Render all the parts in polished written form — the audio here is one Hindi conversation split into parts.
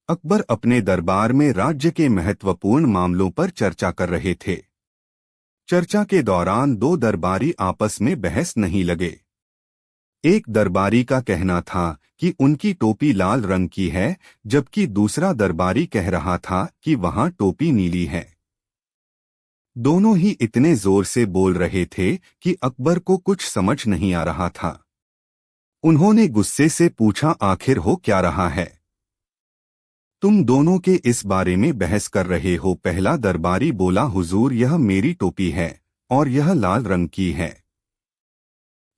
अकबर अपने दरबार में राज्य के महत्वपूर्ण मामलों पर चर्चा कर रहे थे। चर्चा के दौरान दो दरबारी आपस में बहस नहीं लगे। एक दरबारी का कहना था कि उनकी टोपी लाल रंग की है, जबकि दूसरा दरबारी कह रहा था कि वहां टोपी नीली है। दोनों ही इतने जोर से बोल रहे थे कि अकबर को कुछ समझ नहीं आ रहा था। उन्होंने गुस्से से पूछा, आखिर हो क्या रहा है? तुम दोनों के इस बारे में बहस कर रहे हो? पहला दरबारी बोला, हुजूर, यह मेरी टोपी है और यह लाल रंग की है।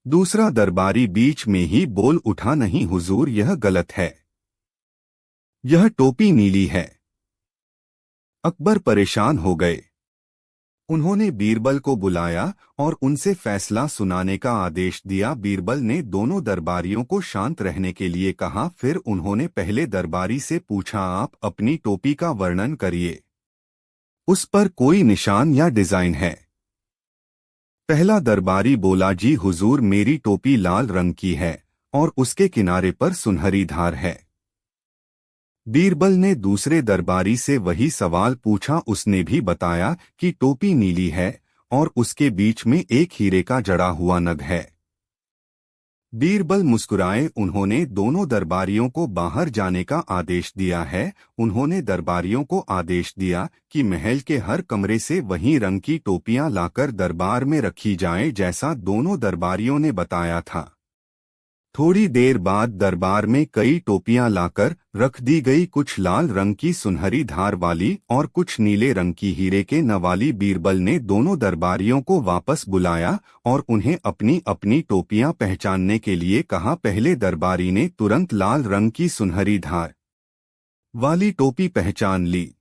दूसरा दरबारी बीच में ही बोल उठा, नहीं हुजूर, यह गलत है, यह टोपी नीली है। अकबर परेशान हो गए। उन्होंने बीरबल को बुलाया और उनसे फैसला सुनाने का आदेश दिया। बीरबल ने दोनों दरबारियों को शांत रहने के लिए कहा। फिर उन्होंने पहले दरबारी से पूछा, आप अपनी टोपी का वर्णन करिए, उस पर कोई निशान या डिजाइन है? पहला दरबारी बोला, जी हुजूर, मेरी टोपी लाल रंग की है और उसके किनारे पर सुनहरी धार है। बीरबल ने दूसरे दरबारी से वही सवाल पूछा। उसने भी बताया कि टोपी नीली है और उसके बीच में एक हीरे का जड़ा हुआ नग है। बीरबल मुस्कुराए। उन्होंने दोनों दरबारियों को बाहर जाने का आदेश दिया है। उन्होंने दरबारियों को आदेश दिया कि महल के हर कमरे से वही रंग की टोपियां लाकर दरबार में रखी जाएं, जैसा दोनों दरबारियों ने बताया था। थोड़ी देर बाद दरबार में कई टोपियां लाकर रख दी गई, कुछ लाल रंग की सुनहरी धार वाली और कुछ नीले रंग की हीरे के न वाली। बीरबल ने दोनों दरबारियों को वापस बुलाया और उन्हें अपनी अपनी टोपियां पहचानने के लिए कहा। पहले दरबारी ने तुरंत लाल रंग की सुनहरी धार वाली टोपी पहचान ली।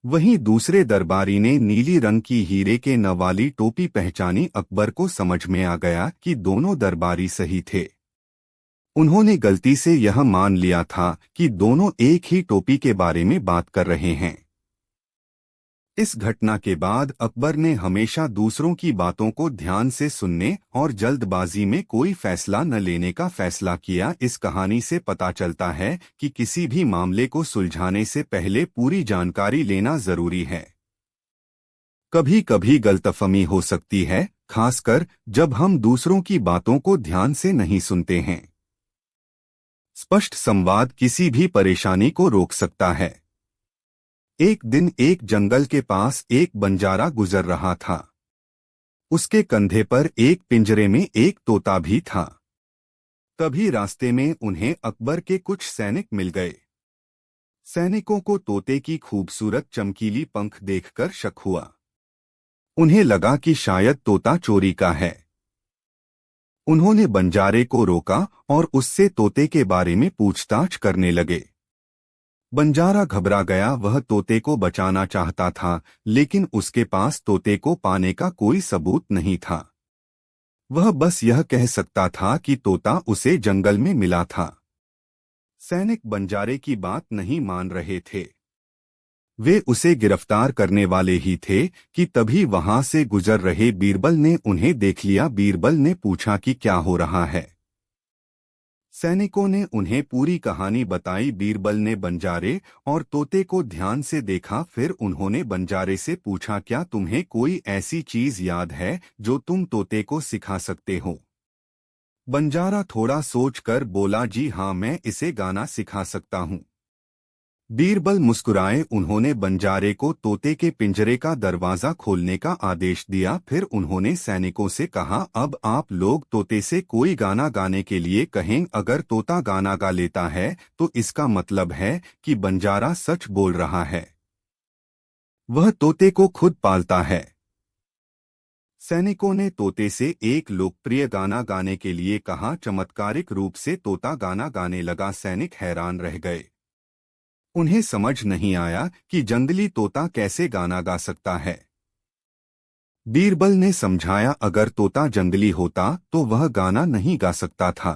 वहीं दूसरे दरबारी ने नीली रंग की हीरे के न वाली टोपी पहचानी। अकबर को समझ में आ गया कि दोनों दरबारी सही थे। उन्होंने गलती से यह मान लिया था कि दोनों एक ही टोपी के बारे में बात कर रहे हैं। इस घटना के बाद अकबर ने हमेशा दूसरों की बातों को ध्यान से सुनने और जल्दबाजी में कोई फैसला न लेने का फैसला किया। इस कहानी से पता चलता है कि किसी भी मामले को सुलझाने से पहले पूरी जानकारी लेना जरूरी है। कभी कभी गलतफहमी हो सकती है, खासकर जब हम दूसरों की बातों को ध्यान से नहीं सुनते हैं। स्पष्ट संवाद किसी भी परेशानी को रोक सकता है। एक दिन एक जंगल के पास एक बंजारा गुजर रहा था। उसके कंधे पर एक पिंजरे में एक तोता भी था। तभी रास्ते में उन्हें अकबर के कुछ सैनिक मिल गए। सैनिकों को तोते की खूबसूरत चमकीली पंख देखकर शक हुआ। उन्हें लगा कि शायद तोता चोरी का है। उन्होंने बंजारे को रोका और उससे तोते के बारे में पूछताछ करने लगे। बंजारा घबरा गया। वह तोते को बचाना चाहता था, लेकिन उसके पास तोते को पाने का कोई सबूत नहीं था। वह बस यह कह सकता था कि तोता उसे जंगल में मिला था। सैनिक बंजारे की बात नहीं मान रहे थे। वे उसे गिरफ्तार करने वाले ही थे कि तभी वहां से गुजर रहे बीरबल ने उन्हें देख लिया। बीरबल ने पूछा कि क्या हो रहा है। सैनिकों ने उन्हें पूरी कहानी बताई। बीरबल ने बंजारे और तोते को ध्यान से देखा। फिर उन्होंने बंजारे से पूछा, क्या तुम्हें कोई ऐसी चीज याद है जो तुम तोते को सिखा सकते हो? बंजारा थोड़ा सोचकर बोला, जी हाँ, मैं इसे गाना सिखा सकता हूँ। बीरबल मुस्कुराए। उन्होंने बंजारे को तोते के पिंजरे का दरवाजा खोलने का आदेश दिया। फिर उन्होंने सैनिकों से कहा, अब आप लोग तोते से कोई गाना गाने के लिए कहें। अगर तोता गाना गा लेता है तो इसका मतलब है कि बंजारा सच बोल रहा है, वह तोते को खुद पालता है। सैनिकों ने तोते से एक लोकप्रिय गाना गाने के लिए कहा। चमत्कारिक रूप से तोता गाना गाने लगा। सैनिक हैरान रह गए। उन्हें समझ नहीं आया कि जंगली तोता कैसे गाना गा सकता है। बीरबल ने समझाया, अगर तोता जंगली होता तो वह गाना नहीं गा सकता था।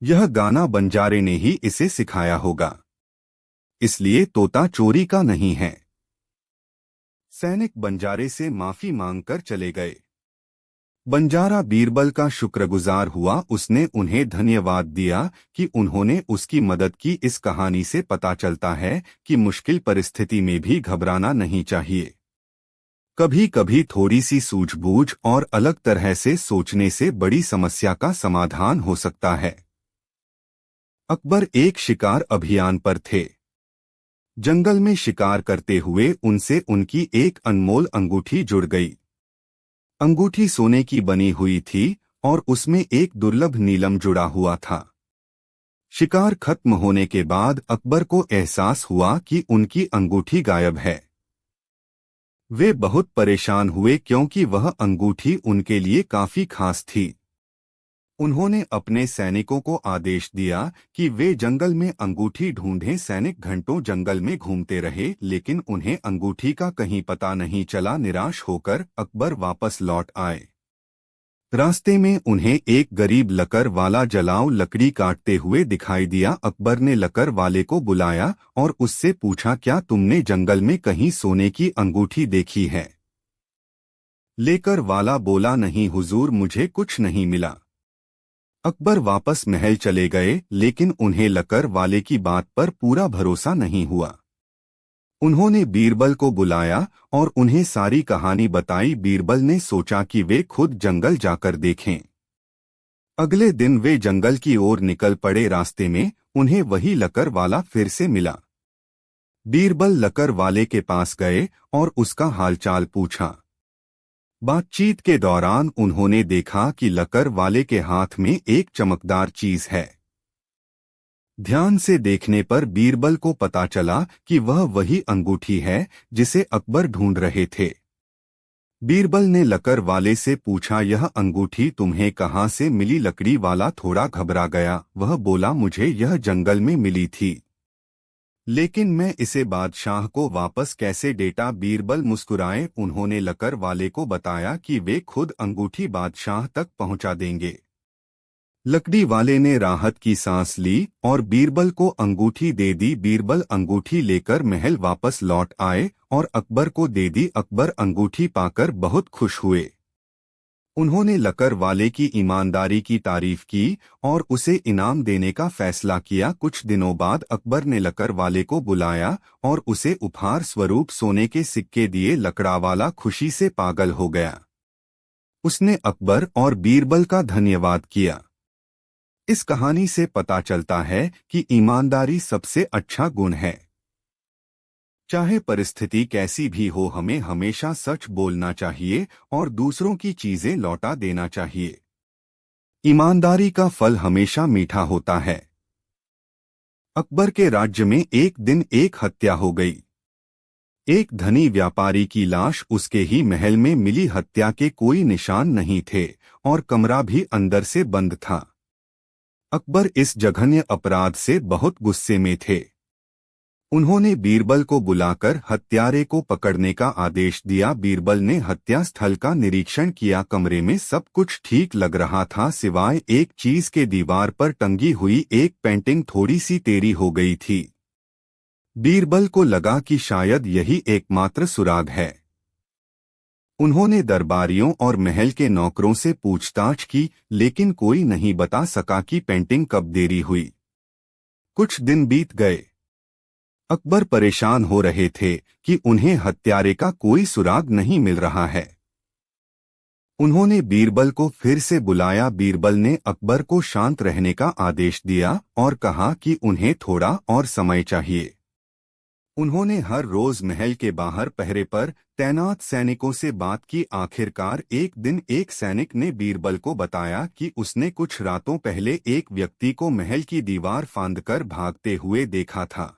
यह गाना बंजारे ने ही इसे सिखाया होगा, इसलिए तोता चोरी का नहीं है। सैनिक बंजारे से माफी मांगकर चले गए। बंजारा बीरबल का शुक्रगुजार हुआ। उसने उन्हें धन्यवाद दिया कि उन्होंने उसकी मदद की। इस कहानी से पता चलता है कि मुश्किल परिस्थिति में भी घबराना नहीं चाहिए। कभी कभी थोड़ी सी सूझबूझ और अलग तरह से सोचने से बड़ी समस्या का समाधान हो सकता है। अकबर एक शिकार अभियान पर थे। जंगल में शिकार करते हुए उनसे उनकी एक अनमोल अंगूठी जुड़ गई। अंगूठी सोने की बनी हुई थी और उसमें एक दुर्लभ नीलम जुड़ा हुआ था। शिकार खत्म होने के बाद अकबर को एहसास हुआ कि उनकी अंगूठी गायब है। वे बहुत परेशान हुए क्योंकि वह अंगूठी उनके लिए काफी खास थी। उन्होंने अपने सैनिकों को आदेश दिया कि वे जंगल में अंगूठी ढूंढें। सैनिक घंटों जंगल में घूमते रहे लेकिन उन्हें अंगूठी का कहीं पता नहीं चला। निराश होकर अकबर वापस लौट आए। रास्ते में उन्हें एक गरीब लकर वाला जलाऊ लकड़ी काटते हुए दिखाई दिया। अकबर ने लकर वाले को बुलाया और उससे पूछा, क्या तुमने जंगल में कहीं सोने की अंगूठी देखी है? लेकर वाला बोला, नहीं हुजूर, मुझे कुछ नहीं मिला। अकबर वापस महल चले गए लेकिन उन्हें लकर वाले की बात पर पूरा भरोसा नहीं हुआ। उन्होंने बीरबल को बुलाया और उन्हें सारी कहानी बताई। बीरबल ने सोचा कि वे खुद जंगल जाकर देखें। अगले दिन वे जंगल की ओर निकल पड़े। रास्ते में उन्हें वही लकर वाला फिर से मिला। बीरबल लकर वाले के पास गए और उसका हालचाल पूछा। बातचीत के दौरान उन्होंने देखा कि लकर वाले के हाथ में एक चमकदार चीज है। ध्यान से देखने पर बीरबल को पता चला कि वह वही अंगूठी है जिसे अकबर ढूंढ रहे थे। बीरबल ने लकर वाले से पूछा, यह अंगूठी तुम्हें कहाँ से मिली? लकड़ी वाला थोड़ा घबरा गया। वह बोला, मुझे यह जंगल में मिली थी, लेकिन मैं इसे बादशाह को वापस कैसे देता? बीरबल मुस्कुराए। उन्होंने लकर वाले को बताया कि वे खुद अंगूठी बादशाह तक पहुंचा देंगे। लकड़ी वाले ने राहत की सांस ली और बीरबल को अंगूठी दे दी। बीरबल अंगूठी लेकर महल वापस लौट आए और अकबर को दे दी। अकबर अंगूठी पाकर बहुत खुश हुए। उन्होंने लकर वाले की ईमानदारी की तारीफ की और उसे इनाम देने का फैसला किया। कुछ दिनों बाद अकबर ने लकर वाले को बुलाया और उसे उपहार स्वरूप सोने के सिक्के दिए। लकड़ावाला खुशी से पागल हो गया। उसने अकबर और बीरबल का धन्यवाद किया। इस कहानी से पता चलता है कि ईमानदारी सबसे अच्छा गुण है। चाहे परिस्थिति कैसी भी हो, हमें हमेशा सच बोलना चाहिए और दूसरों की चीजें लौटा देना चाहिए। ईमानदारी का फल हमेशा मीठा होता है। अकबर के राज्य में एक दिन एक हत्या हो गई। एक धनी व्यापारी की लाश उसके ही महल में मिली। हत्या के कोई निशान नहीं थे और कमरा भी अंदर से बंद था। अकबर इस जघन्य अपराध से बहुत गुस्से में थे। उन्होंने बीरबल को बुलाकर हत्यारे को पकड़ने का आदेश दिया। बीरबल ने हत्या स्थल का निरीक्षण किया। कमरे में सब कुछ ठीक लग रहा था सिवाय एक चीज के। दीवार पर टंगी हुई एक पेंटिंग थोड़ी सी टेढ़ी हो गई थी। बीरबल को लगा कि शायद यही एकमात्र सुराग है। उन्होंने दरबारियों और महल के नौकरों से पूछताछ की लेकिन कोई नहीं बता सका कि पेंटिंग कब देरी हुई। कुछ दिन बीत गए। अकबर परेशान हो रहे थे कि उन्हें हत्यारे का कोई सुराग नहीं मिल रहा है। उन्होंने बीरबल को फिर से बुलाया। बीरबल ने अकबर को शांत रहने का आदेश दिया और कहा कि उन्हें थोड़ा और समय चाहिए। उन्होंने हर रोज महल के बाहर पहरे पर तैनात सैनिकों से बात की। आखिरकार एक दिन एक सैनिक ने बीरबल को बताया कि उसने कुछ रातों पहले एक व्यक्ति को महल की दीवार फांदकर भागते हुए देखा था।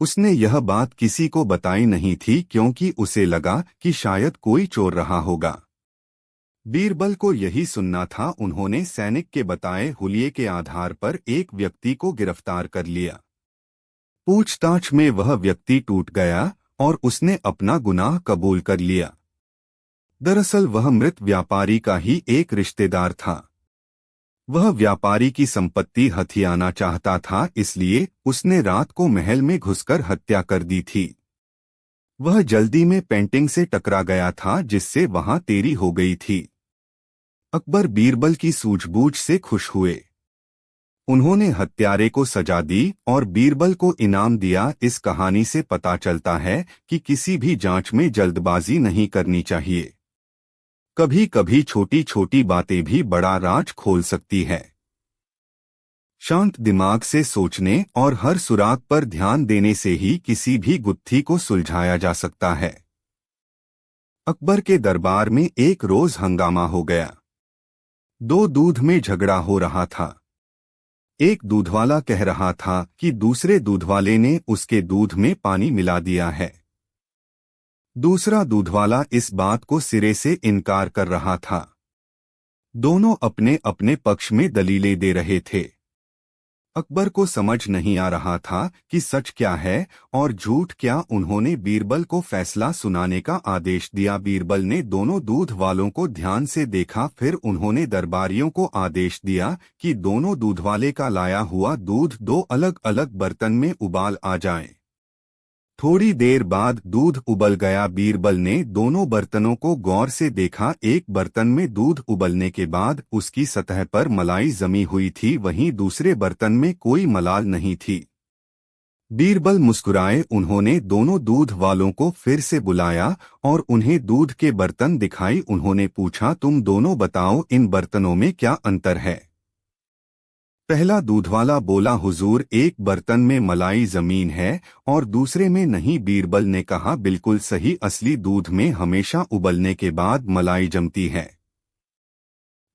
उसने यह बात किसी को बताई नहीं थी क्योंकि उसे लगा कि शायद कोई चोर रहा होगा। बीरबल को यही सुनना था। उन्होंने सैनिक के बताए हुलिये के आधार पर एक व्यक्ति को गिरफ्तार कर लिया। पूछताछ में वह व्यक्ति टूट गया और उसने अपना गुनाह कबूल कर लिया। दरअसल वह मृत व्यापारी का ही एक रिश्तेदार था। वह व्यापारी की संपत्ति हथियाना चाहता था, इसलिए उसने रात को महल में घुसकर हत्या कर दी थी। वह जल्दी में पेंटिंग से टकरा गया था जिससे वहां देरी हो गई थी। अकबर बीरबल की सूझबूझ से खुश हुए। उन्होंने हत्यारे को सजा दी और बीरबल को इनाम दिया। इस कहानी से पता चलता है कि किसी भी जांच में जल्दबाजी नहीं करनी चाहिए। कभी कभी छोटी छोटी बातें भी बड़ा राज खोल सकती है। शांत दिमाग से सोचने और हर सुराग पर ध्यान देने से ही किसी भी गुत्थी को सुलझाया जा सकता है। अकबर के दरबार में एक रोज हंगामा हो गया। दो दूध में झगड़ा हो रहा था। एक दूधवाला कह रहा था कि दूसरे दूधवाले ने उसके दूध में पानी मिला दिया है। दूसरा दूधवाला इस बात को सिरे से इनकार कर रहा था। दोनों अपने अपने पक्ष में दलीलें दे रहे थे। अकबर को समझ नहीं आ रहा था कि सच क्या है और झूठ क्या। उन्होंने बीरबल को फैसला सुनाने का आदेश दिया। बीरबल ने दोनों दूध वालों को ध्यान से देखा। फिर उन्होंने दरबारियों को आदेश दिया कि दोनों दूध वाले का लाया हुआ दूध दो अलग अलग बर्तन में उबाल आ जाए। थोड़ी देर बाद दूध उबल गया। बीरबल ने दोनों बर्तनों को गौर से देखा। एक बर्तन में दूध उबलने के बाद उसकी सतह पर मलाई जमी हुई थी, वहीं दूसरे बर्तन में कोई मलाल नहीं थी। बीरबल मुस्कुराए। उन्होंने दोनों दूध वालों को फिर से बुलाया और उन्हें दूध के बर्तन दिखाई। उन्होंने पूछा, तुम दोनों बताओ, इन बर्तनों में क्या अंतर है? पहला दूधवाला बोला, हुजूर, एक बर्तन में मलाई जमीन है और दूसरे में नहीं। बीरबल ने कहा, बिल्कुल सही, असली दूध में हमेशा उबलने के बाद मलाई जमती है।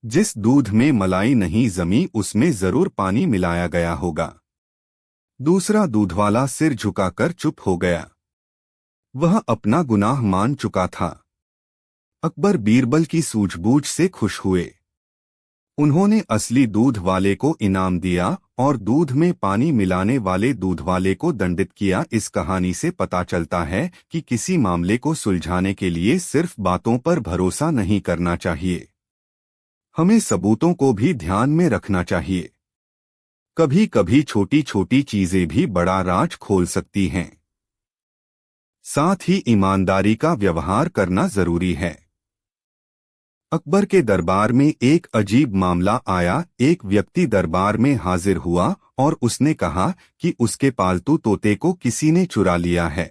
जिस दूध में मलाई नहीं जमी उसमें जरूर पानी मिलाया गया होगा। दूसरा दूधवाला सिर झुकाकर चुप हो गया। वह अपना गुनाह मान चुका था। अकबर बीरबल की सूझबूझ से खुश हुए। उन्होंने असली दूध वाले को इनाम दिया और दूध में पानी मिलाने वाले दूध वाले को दंडित किया। इस कहानी से पता चलता है कि किसी मामले को सुलझाने के लिए सिर्फ बातों पर भरोसा नहीं करना चाहिए, हमें सबूतों को भी ध्यान में रखना चाहिए। कभी कभी छोटी छोटी चीजें भी बड़ा राज खोल सकती हैं। साथ ही ईमानदारी का व्यवहार करना जरूरी है। अकबर के दरबार में एक अजीब मामला आया। एक व्यक्ति दरबार में हाजिर हुआ और उसने कहा कि उसके पालतू तोते को किसी ने चुरा लिया है।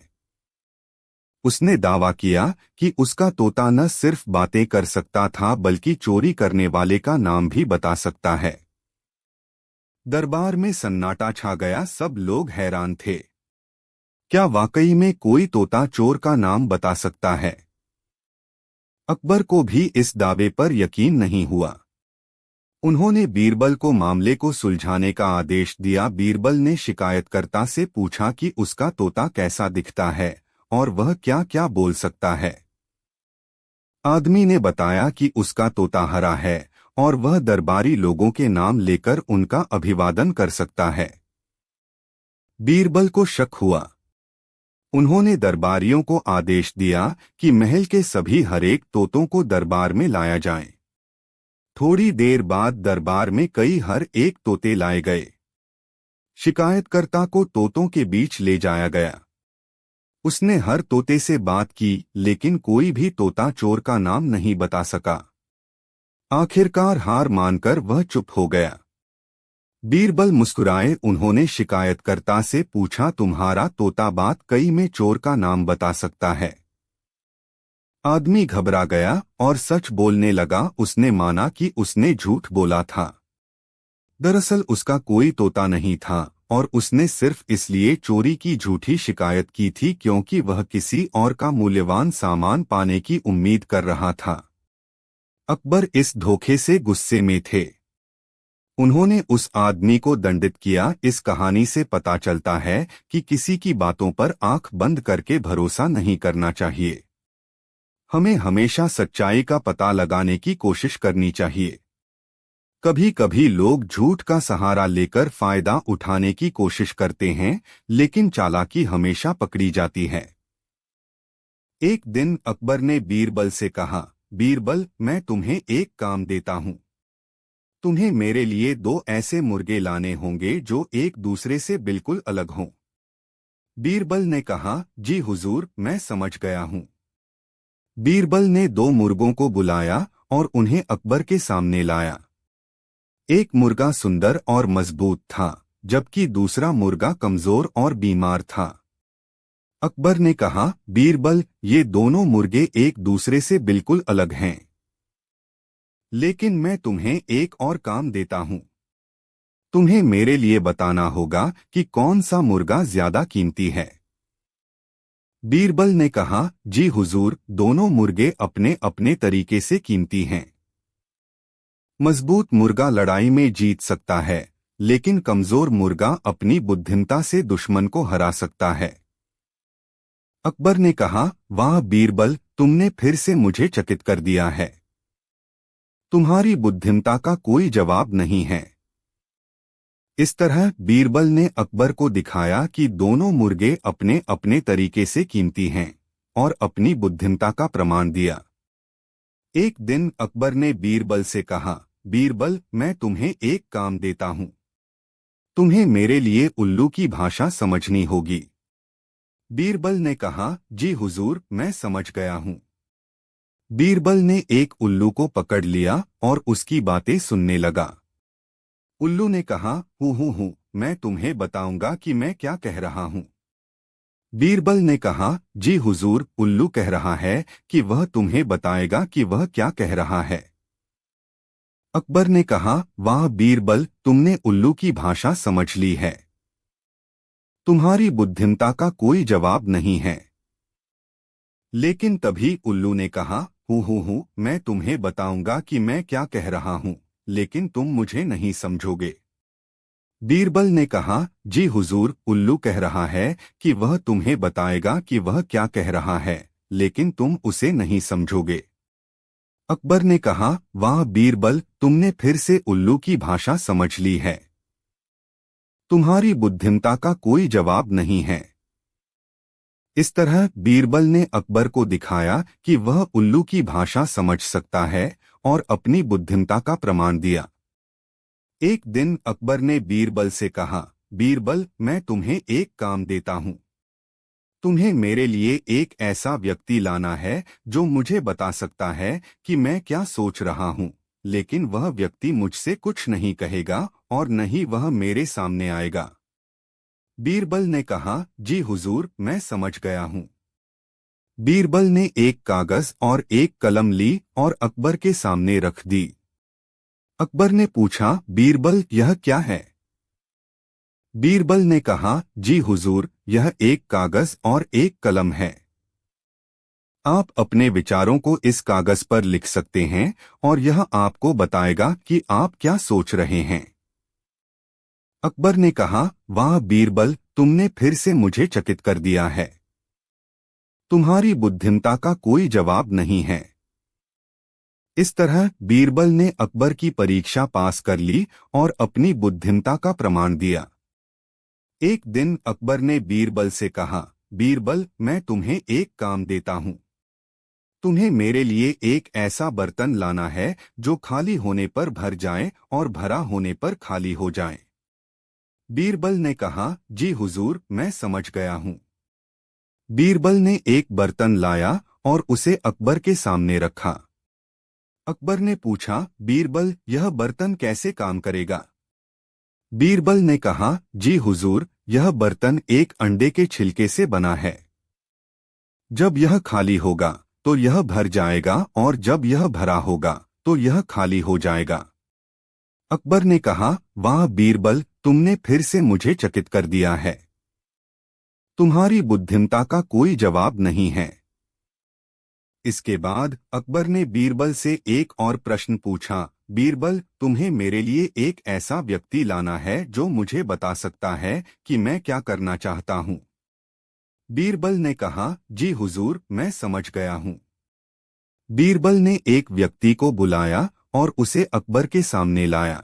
उसने दावा किया कि उसका तोता न सिर्फ बातें कर सकता था बल्कि चोरी करने वाले का नाम भी बता सकता है। दरबार में सन्नाटा छा गया। सब लोग हैरान थे। क्या वाकई में कोई तोता चोर का नाम बता सकता है? अकबर को भी इस दावे पर यकीन नहीं हुआ। उन्होंने बीरबल को मामले को सुलझाने का आदेश दिया। बीरबल ने शिकायतकर्ता से पूछा कि उसका तोता कैसा दिखता है और वह क्या क्या बोल सकता है। आदमी ने बताया कि उसका तोता हरा है और वह दरबारी लोगों के नाम लेकर उनका अभिवादन कर सकता है। बीरबल को शक हुआ। उन्होंने दरबारियों को आदेश दिया कि महल के सभी हरेक तोतों को दरबार में लाया जाए। थोड़ी देर बाद दरबार में कई हर एक तोते लाए गए। शिकायतकर्ता को तोतों के बीच ले जाया गया। उसने हर तोते से बात की लेकिन कोई भी तोता चोर का नाम नहीं बता सका। आखिरकार हार मानकर वह चुप हो गया। बीरबल मुस्कुराए। उन्होंने शिकायतकर्ता से पूछा, तुम्हारा तोता बात कई में चोर का नाम बता सकता है? आदमी घबरा गया और सच बोलने लगा। उसने माना कि उसने झूठ बोला था। दरअसल उसका कोई तोता नहीं था और उसने सिर्फ इसलिए चोरी की झूठी शिकायत की थी क्योंकि वह किसी और का मूल्यवान सामान पाने की उम्मीद कर रहा था। अकबर इस धोखे से गुस्से में थे। उन्होंने उस आदमी को दंडित किया। इस कहानी से पता चलता है कि किसी की बातों पर आंख बंद करके भरोसा नहीं करना चाहिए। हमें हमेशा सच्चाई का पता लगाने की कोशिश करनी चाहिए। कभी कभी लोग झूठ का सहारा लेकर फायदा उठाने की कोशिश करते हैं, लेकिन चालाकी हमेशा पकड़ी जाती है। एक दिन अकबर ने बीरबल से कहा, बीरबल, मैं तुम्हें एक काम देता हूं। तुम्हें मेरे लिए दो ऐसे मुर्गे लाने होंगे जो एक दूसरे से बिल्कुल अलग हों। बीरबल ने कहा, जी हुजूर, मैं समझ गया हूं। बीरबल ने दो मुर्गों को बुलाया और उन्हें अकबर के सामने लाया। एक मुर्गा सुंदर और मजबूत था, जबकि दूसरा मुर्गा कमजोर और बीमार था। अकबर ने कहा, बीरबल, ये दोनों मुर्गे एक दूसरे से बिल्कुल अलग हैं, लेकिन मैं तुम्हें एक और काम देता हूं। तुम्हें मेरे लिए बताना होगा कि कौन सा मुर्गा ज्यादा कीमती है। बीरबल ने कहा, जी हुजूर, दोनों मुर्गे अपने अपने तरीके से कीमती हैं। मजबूत मुर्गा लड़ाई में जीत सकता है, लेकिन कमजोर मुर्गा अपनी बुद्धिमत्ता से दुश्मन को हरा सकता है। अकबर ने कहा, वाह बीरबल, तुमने फिर से मुझे चकित कर दिया है। तुम्हारी बुद्धिमत्ता का कोई जवाब नहीं है। इस तरह बीरबल ने अकबर को दिखाया कि दोनों मुर्गे अपने अपने तरीके से कीमती हैं और अपनी बुद्धिमत्ता का प्रमाण दिया। एक दिन अकबर ने बीरबल से कहा, बीरबल, मैं तुम्हें एक काम देता हूं। तुम्हें मेरे लिए उल्लू की भाषा समझनी होगी। बीरबल ने कहा, जी हुजूर, मैं समझ गया हूं। बीरबल ने एक उल्लू को पकड़ लिया और उसकी बातें सुनने लगा। उल्लू ने कहा, हूँ, मैं तुम्हें बताऊंगा कि मैं क्या कह रहा हूँ। बीरबल ने कहा, जी हुजूर, उल्लू कह रहा है कि वह तुम्हें बताएगा कि वह क्या कह रहा है। अकबर ने कहा, वाह बीरबल, तुमने उल्लू की भाषा समझ ली है। तुम्हारी बुद्धिमत्ता का कोई जवाब नहीं है। लेकिन तभी उल्लू ने कहा, हूँ, मैं तुम्हें बताऊंगा कि मैं क्या कह रहा हूँ, लेकिन तुम मुझे नहीं समझोगे। बीरबल ने कहा, जी हुजूर, उल्लू कह रहा है कि वह तुम्हें बताएगा कि वह क्या कह रहा है, लेकिन तुम उसे नहीं समझोगे। अकबर ने कहा, वाह बीरबल, तुमने फिर से उल्लू की भाषा समझ ली है। तुम्हारी बुद्धिमत्ता का कोई जवाब नहीं है। इस तरह बीरबल ने अकबर को दिखाया कि वह उल्लू की भाषा समझ सकता है और अपनी बुद्धिमत्ता का प्रमाण दिया। एक दिन अकबर ने बीरबल से कहा, बीरबल, मैं तुम्हें एक काम देता हूं। तुम्हें मेरे लिए एक ऐसा व्यक्ति लाना है जो मुझे बता सकता है कि मैं क्या सोच रहा हूं, लेकिन वह व्यक्ति मुझसे कुछ नहीं कहेगा और न ही वह मेरे सामने आएगा। बीरबल ने कहा, जी हुजूर, मैं समझ गया हूं। बीरबल ने एक कागज और एक कलम ली और अकबर के सामने रख दी। अकबर ने पूछा, बीरबल, यह क्या है? बीरबल ने कहा, जी हुजूर, यह एक कागज और एक कलम है। आप अपने विचारों को इस कागज पर लिख सकते हैं और यह आपको बताएगा कि आप क्या सोच रहे हैं। अकबर ने कहा, वाह बीरबल, तुमने फिर से मुझे चकित कर दिया है। तुम्हारी बुद्धिमत्ता का कोई जवाब नहीं है। इस तरह बीरबल ने अकबर की परीक्षा पास कर ली और अपनी बुद्धिमत्ता का प्रमाण दिया। एक दिन अकबर ने बीरबल से कहा, बीरबल, मैं तुम्हें एक काम देता हूं। तुम्हें मेरे लिए एक ऐसा बर्तन लाना है जो खाली होने पर भर जाए और भरा होने पर खाली हो जाए। बीरबल ने कहा, जी हुजूर, मैं समझ गया हूं। बीरबल ने एक बर्तन लाया और उसे अकबर के सामने रखा। अकबर ने पूछा, बीरबल, यह बर्तन कैसे काम करेगा? बीरबल ने कहा, जी हुजूर, यह बर्तन एक अंडे के छिलके से बना है। जब यह खाली होगा तो यह भर जाएगा और जब यह भरा होगा तो यह खाली हो जाएगा। अकबर ने कहा, वाह बीरबल, तुमने फिर से मुझे चकित कर दिया है। तुम्हारी बुद्धिमत्ता का कोई जवाब नहीं है। इसके बाद अकबर ने बीरबल से एक और प्रश्न पूछा, बीरबल, तुम्हें मेरे लिए एक ऐसा व्यक्ति लाना है जो मुझे बता सकता है कि मैं क्या करना चाहता हूं। बीरबल ने कहा, जी हुजूर, मैं समझ गया हूं। बीरबल ने एक व्यक्ति को बुलाया और उसे अकबर के सामने लाया।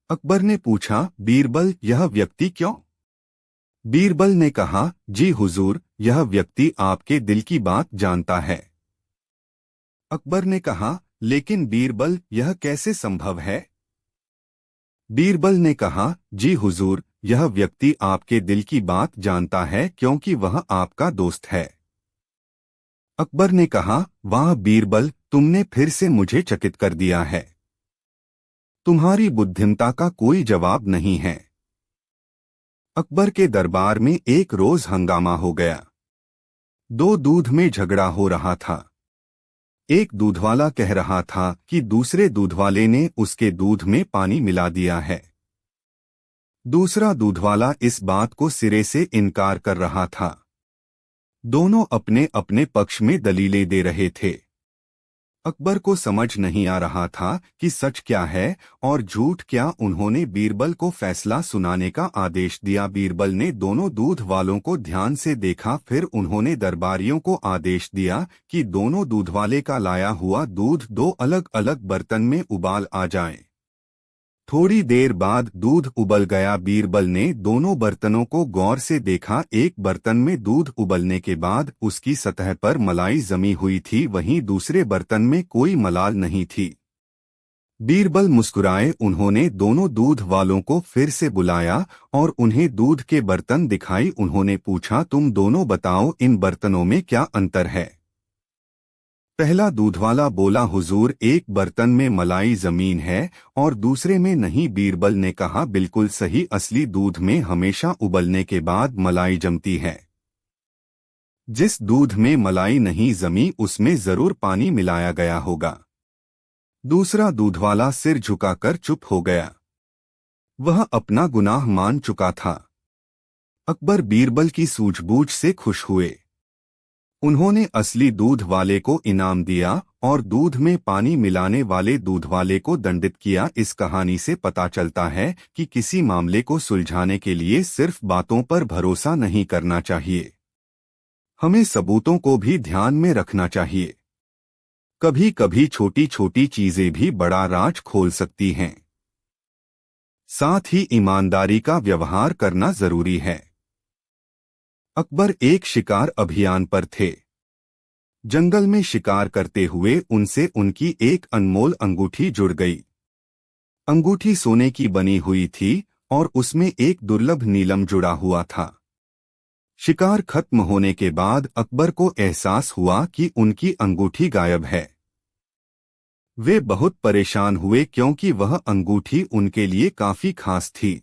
अकबर ने पूछा, बीरबल, यह व्यक्ति क्यों? बीरबल ने कहा, जी हुजूर, यह व्यक्ति आपके दिल की बात जानता है। अकबर ने कहा, लेकिन बीरबल, यह कैसे संभव है? बीरबल ने कहा, जी हुजूर, यह व्यक्ति आपके दिल की बात जानता है क्योंकि वह आपका दोस्त है। अकबर ने कहा, वाह बीरबल, तुमने फिर से मुझे चकित कर दिया है। तुम्हारी बुद्धिमत्ता का कोई जवाब नहीं है। अकबर के दरबार में एक रोज हंगामा हो गया। दो दूध में झगड़ा हो रहा था। एक दूधवाला कह रहा था कि दूसरे दूधवाले ने उसके दूध में पानी मिला दिया है। दूसरा दूधवाला इस बात को सिरे से इनकार कर रहा था। दोनों अपने अपने पक्ष में दलीलें दे रहे थे। अकबर को समझ नहीं आ रहा था कि सच क्या है और झूठ क्या। उन्होंने बीरबल को फैसला सुनाने का आदेश दिया। बीरबल ने दोनों दूध वालों को ध्यान से देखा, फिर उन्होंने दरबारियों को आदेश दिया कि दोनों दूध वाले का लाया हुआ दूध दो अलग अलग बर्तन में उबाल आ जाए। थोड़ी देर बाद दूध उबल गया। बीरबल ने दोनों बर्तनों को गौर से देखा। एक बर्तन में दूध उबलने के बाद उसकी सतह पर मलाई जमी हुई थी, वहीं दूसरे बर्तन में कोई मलाल नहीं थी। बीरबल मुस्कुराए। उन्होंने दोनों दूध वालों को फिर से बुलाया और उन्हें दूध के बर्तन दिखाई। उन्होंने पूछा, तुम दोनों बताओ, इन बर्तनों में क्या अंतर है? पहला दूधवाला बोला, हुजूर, एक बर्तन में मलाई जमीन है और दूसरे में नहीं। बीरबल ने कहा, बिल्कुल सही, असली दूध में हमेशा उबलने के बाद मलाई जमती है। जिस दूध में मलाई नहीं जमी उसमें जरूर पानी मिलाया गया होगा। दूसरा दूधवाला सिर झुकाकर चुप हो गया। वह अपना गुनाह मान चुका था। अकबर बीरबल की सूझबूझ से खुश हुए। उन्होंने असली दूध वाले को इनाम दिया और दूध में पानी मिलाने वाले दूध वाले को दंडित किया। इस कहानी से पता चलता है कि किसी मामले को सुलझाने के लिए सिर्फ बातों पर भरोसा नहीं करना चाहिए, हमें सबूतों को भी ध्यान में रखना चाहिए। कभी कभी छोटी छोटी चीजें भी बड़ा राज खोल सकती हैं। साथ ही ईमानदारी का व्यवहार करना जरूरी है। अकबर एक शिकार अभियान पर थे। जंगल में शिकार करते हुए उनसे उनकी एक अनमोल अंगूठी जुड़ गई। अंगूठी सोने की बनी हुई थी और उसमें एक दुर्लभ नीलम जुड़ा हुआ था। शिकार खत्म होने के बाद अकबर को एहसास हुआ कि उनकी अंगूठी गायब है। वे बहुत परेशान हुए क्योंकि वह अंगूठी उनके लिए काफी खास थी।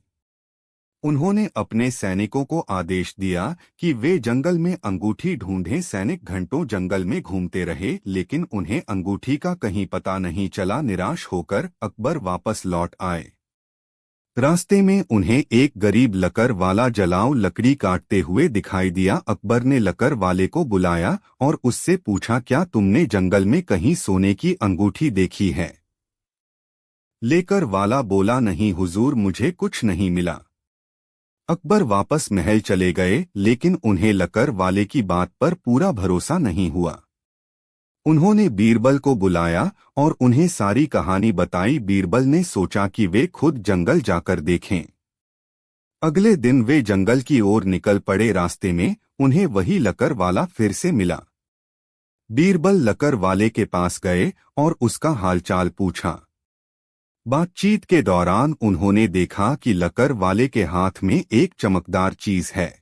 उन्होंने अपने सैनिकों को आदेश दिया कि वे जंगल में अंगूठी ढूंढें। सैनिक घंटों जंगल में घूमते रहे लेकिन उन्हें अंगूठी का कहीं पता नहीं चला। निराश होकर अकबर वापस लौट आए। रास्ते में उन्हें एक गरीब लकर वाला जलाऊ लकड़ी काटते हुए दिखाई दिया। अकबर ने लकर वाले को बुलाया और उससे पूछा, क्या तुमने जंगल में कहीं सोने की अंगूठी देखी है? लेकर वाला बोला, नहीं हुजूर, मुझे कुछ नहीं मिला। अकबर वापस महल चले गए लेकिन उन्हें लकर वाले की बात पर पूरा भरोसा नहीं हुआ। उन्होंने बीरबल को बुलाया और उन्हें सारी कहानी बताई। बीरबल ने सोचा कि वे खुद जंगल जाकर देखें। अगले दिन वे जंगल की ओर निकल पड़े। रास्ते में उन्हें वही लकर वाला फिर से मिला। बीरबल लकर वाले के पास गए और उसका हालचाल पूछा। बातचीत के दौरान उन्होंने देखा कि लकर वाले के हाथ में एक चमकदार चीज है।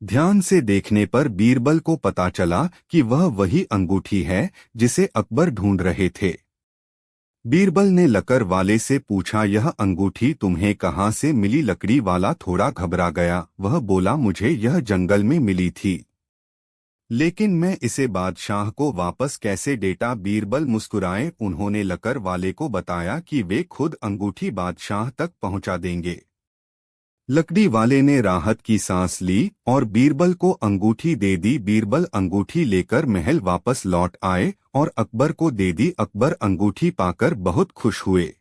ध्यान से देखने पर बीरबल को पता चला कि वह वही अंगूठी है जिसे अकबर ढूंढ रहे थे। बीरबल ने लकर वाले से पूछा, यह अंगूठी तुम्हें कहाँ से मिली? लकड़ी वाला थोड़ा घबरा गया। वह बोला, मुझे यह जंगल में मिली थी, लेकिन मैं इसे बादशाह को वापस कैसे देता? बीरबल मुस्कुराए। उन्होंने लकर वाले को बताया कि वे खुद अंगूठी बादशाह तक पहुंचा देंगे। लकड़ी वाले ने राहत की सांस ली और बीरबल को अंगूठी दे दी। बीरबल अंगूठी लेकर महल वापस लौट आए और अकबर को दे दी। अकबर अंगूठी पाकर बहुत खुश हुए।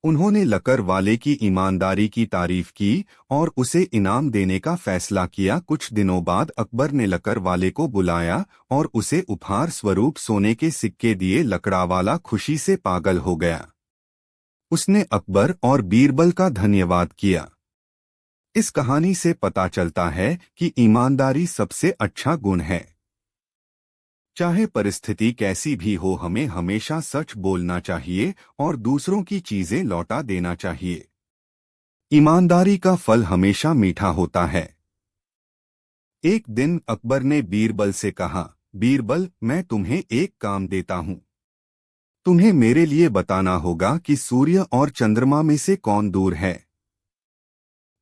उन्होंने लकर वाले की ईमानदारी की तारीफ की और उसे इनाम देने का फैसला किया। कुछ दिनों बाद अकबर ने लकर वाले को बुलाया और उसे उपहार स्वरूप सोने के सिक्के दिए। लकड़ावाला खुशी से पागल हो गया। उसने अकबर और बीरबल का धन्यवाद किया। इस कहानी से पता चलता है कि ईमानदारी सबसे अच्छा गुण है। चाहे परिस्थिति कैसी भी हो, हमें हमेशा सच बोलना चाहिए और दूसरों की चीजें लौटा देना चाहिए। ईमानदारी का फल हमेशा मीठा होता है। एक दिन अकबर ने बीरबल से कहा, बीरबल, मैं तुम्हें एक काम देता हूँ। तुम्हें मेरे लिए बताना होगा कि सूर्य और चंद्रमा में से कौन दूर है।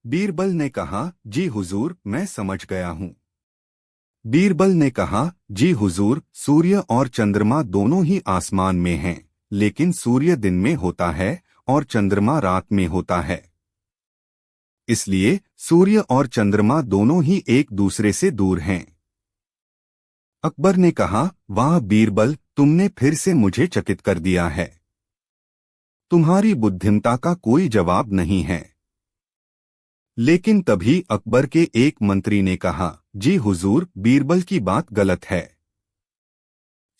बीरबल ने कहा, जी हुजूर, मैं समझ गया हूँ। बीरबल ने कहा, जी हुजूर, सूर्य और चंद्रमा दोनों ही आसमान में हैं, लेकिन सूर्य दिन में होता है और चंद्रमा रात में होता है। इसलिए सूर्य और चंद्रमा दोनों ही एक दूसरे से दूर हैं। अकबर ने कहा, वाह बीरबल, तुमने फिर से मुझे चकित कर दिया है। तुम्हारी बुद्धिमत्ता का कोई जवाब नहीं है। लेकिन तभी अकबर के एक मंत्री ने कहा, जी हुजूर, बीरबल की बात गलत है।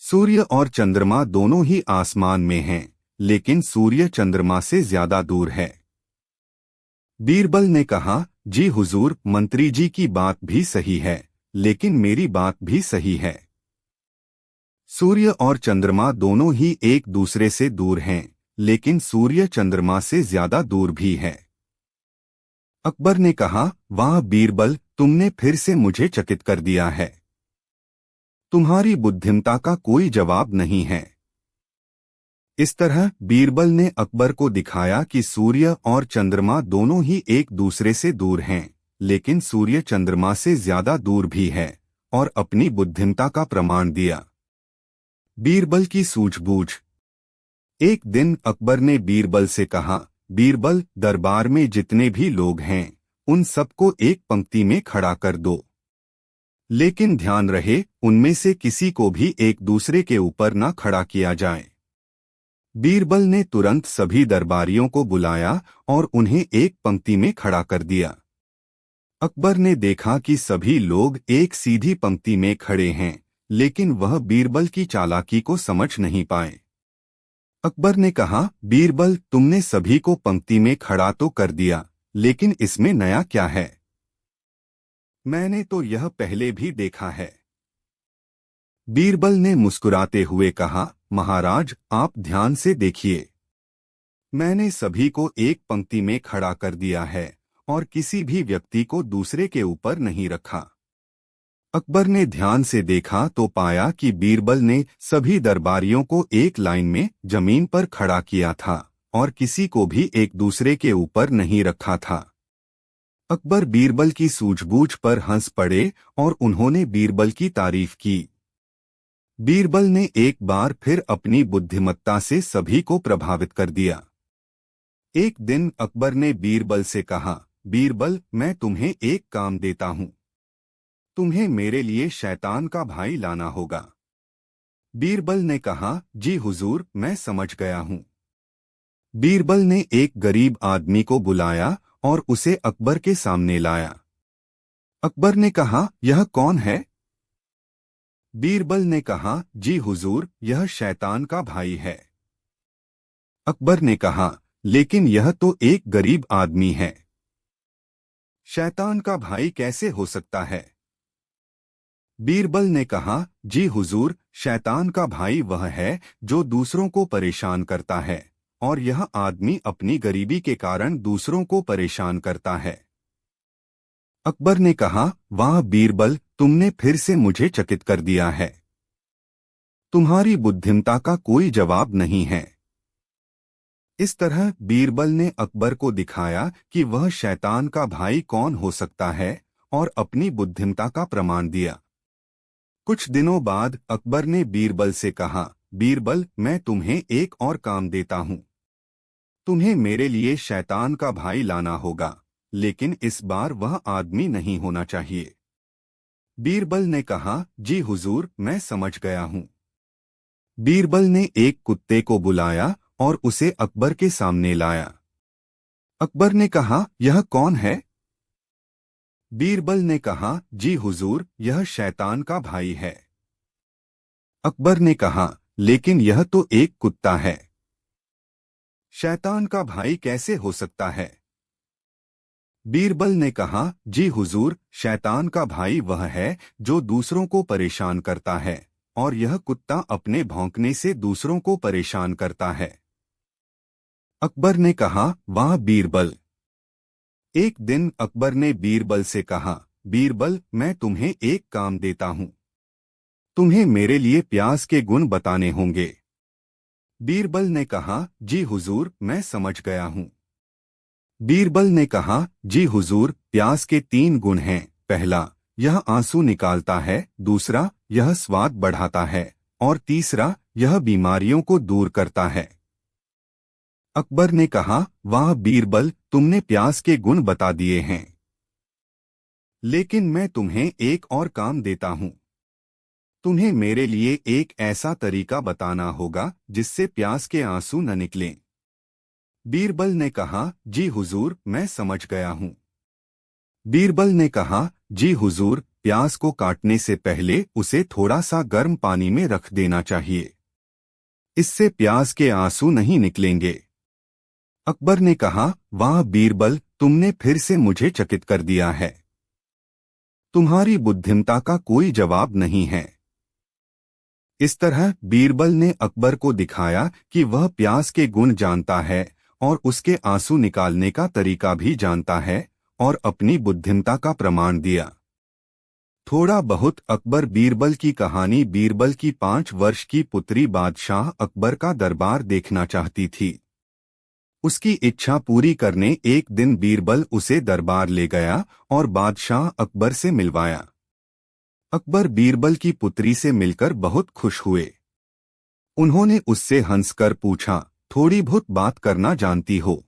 सूर्य और चंद्रमा दोनों ही आसमान में हैं, लेकिन सूर्य चंद्रमा से ज्यादा दूर है। बीरबल ने कहा, जी हुजूर, मंत्री जी की बात भी सही है, लेकिन मेरी बात भी सही है। सूर्य और चंद्रमा दोनों ही एक दूसरे से दूर हैं, लेकिन सूर्य चंद्रमा से ज्यादा दूर भी है। अकबर ने कहा, वाह बीरबल, तुमने फिर से मुझे चकित कर दिया है। तुम्हारी बुद्धिमत्ता का कोई जवाब नहीं है। इस तरह बीरबल ने अकबर को दिखाया कि सूर्य और चंद्रमा दोनों ही एक दूसरे से दूर हैं, लेकिन सूर्य चंद्रमा से ज्यादा दूर भी है, और अपनी बुद्धिमत्ता का प्रमाण दिया। बीरबल की सूझबूझ। एक दिन अकबर ने बीरबल से कहा, बीरबल, दरबार में जितने भी लोग हैं उन सबको एक पंक्ति में खड़ा कर दो, लेकिन ध्यान रहे उनमें से किसी को भी एक दूसरे के ऊपर न खड़ा किया जाए। बीरबल ने तुरंत सभी दरबारियों को बुलाया और उन्हें एक पंक्ति में खड़ा कर दिया। अकबर ने देखा कि सभी लोग एक सीधी पंक्ति में खड़े हैं, लेकिन वह बीरबल की चालाकी को समझ नहीं पाए। अकबर ने कहा, बीरबल, तुमने सभी को पंक्ति में खड़ा तो कर दिया, लेकिन इसमें नया क्या है? मैंने तो यह पहले भी देखा है। बीरबल ने मुस्कुराते हुए कहा, महाराज, आप ध्यान से देखिए। मैंने सभी को एक पंक्ति में खड़ा कर दिया है और किसी भी व्यक्ति को दूसरे के ऊपर नहीं रखा। अकबर ने ध्यान से देखा तो पाया कि बीरबल ने सभी दरबारियों को एक लाइन में जमीन पर खड़ा किया था और किसी को भी एक दूसरे के ऊपर नहीं रखा था। अकबर बीरबल की सूझबूझ पर हंस पड़े और उन्होंने बीरबल की तारीफ की। बीरबल ने एक बार फिर अपनी बुद्धिमत्ता से सभी को प्रभावित कर दिया। एक दिन अकबर ने बीरबल से कहा, बीरबल, मैं तुम्हें एक काम देता हूँ। तुम्हें मेरे लिए शैतान का भाई लाना होगा। बीरबल ने कहा, जी हुजूर, मैं समझ गया हूँ। बीरबल ने एक गरीब आदमी को बुलाया और उसे अकबर के सामने लाया। अकबर ने कहा, यह कौन है? बीरबल ने कहा, जी हुजूर, यह शैतान का भाई है। अकबर ने कहा, लेकिन यह तो एक गरीब आदमी है। शैतान का भाई कैसे हो सकता है? बीरबल ने कहा, जी हुजूर, शैतान का भाई वह है जो दूसरों को परेशान करता है, और यह आदमी अपनी गरीबी के कारण दूसरों को परेशान करता है। अकबर ने कहा, वाह बीरबल, तुमने फिर से मुझे चकित कर दिया है। तुम्हारी बुद्धिमत्ता का कोई जवाब नहीं है। इस तरह बीरबल ने अकबर को दिखाया कि वह शैतान का भाई कौन हो सकता है और अपनी बुद्धिमत्ता का प्रमाण दिया। कुछ दिनों बाद अकबर ने बीरबल से कहा, बीरबल, मैं तुम्हें एक और काम देता हूँ। तुम्हें मेरे लिए शैतान का भाई लाना होगा, लेकिन इस बार वह आदमी नहीं होना चाहिए। बीरबल ने कहा, जी हुजूर, मैं समझ गया हूँ। बीरबल ने एक कुत्ते को बुलाया और उसे अकबर के सामने लाया। अकबर ने कहा, यह कौन है? बीरबल ने कहा, जी हुजूर, यह शैतान का भाई है। अकबर ने कहा, लेकिन यह तो एक कुत्ता है। शैतान का भाई कैसे हो सकता है? बीरबल ने कहा, जी हुजूर, शैतान का भाई वह है जो दूसरों को परेशान करता है, और यह कुत्ता अपने भौंकने से दूसरों को परेशान करता है। अकबर ने कहा, वाह बीरबल। एक दिन अकबर ने बीरबल से कहा, बीरबल, मैं तुम्हें एक काम देता हूँ। तुम्हें मेरे लिए प्यास के गुण बताने होंगे। बीरबल ने कहा, जी हुजूर, मैं समझ गया हूँ। बीरबल ने कहा, जी हुजूर, प्यास के 3 गुण हैं। पहला, यह आंसू निकालता है। दूसरा, यह स्वाद बढ़ाता है। और तीसरा, यह बीमारियों को दूर करता है। अकबर ने कहा, वाह बीरबल, तुमने प्यास के गुण बता दिए हैं। लेकिन मैं तुम्हें एक और काम देता हूँ। तुम्हें मेरे लिए एक ऐसा तरीका बताना होगा जिससे प्यास के आंसू न निकलें। बीरबल ने कहा, जी हुजूर, मैं समझ गया हूँ। बीरबल ने कहा, जी हुजूर, प्यास को काटने से पहले उसे थोड़ा सा गर्म पानी में रख देना चाहिए। इससे प्यास के आंसू नहीं निकलेंगे। अकबर ने कहा, वाह बीरबल, तुमने फिर से मुझे चकित कर दिया है। तुम्हारी बुद्धिमत्ता का कोई जवाब नहीं है। इस तरह बीरबल ने अकबर को दिखाया कि वह प्यास के गुण जानता है और उसके आंसू निकालने का तरीका भी जानता है, और अपनी बुद्धिमत्ता का प्रमाण दिया। थोड़ा बहुत अकबर बीरबल की कहानी। बीरबल की 5 वर्ष की पुत्री बादशाह अकबर का दरबार देखना चाहती थी। उसकी इच्छा पूरी करने एक दिन बीरबल उसे दरबार ले गया और बादशाह अकबर से मिलवाया। अकबर बीरबल की पुत्री से मिलकर बहुत खुश हुए। उन्होंने उससे हंसकर पूछा, थोड़ी बहुत बात करना जानती हो?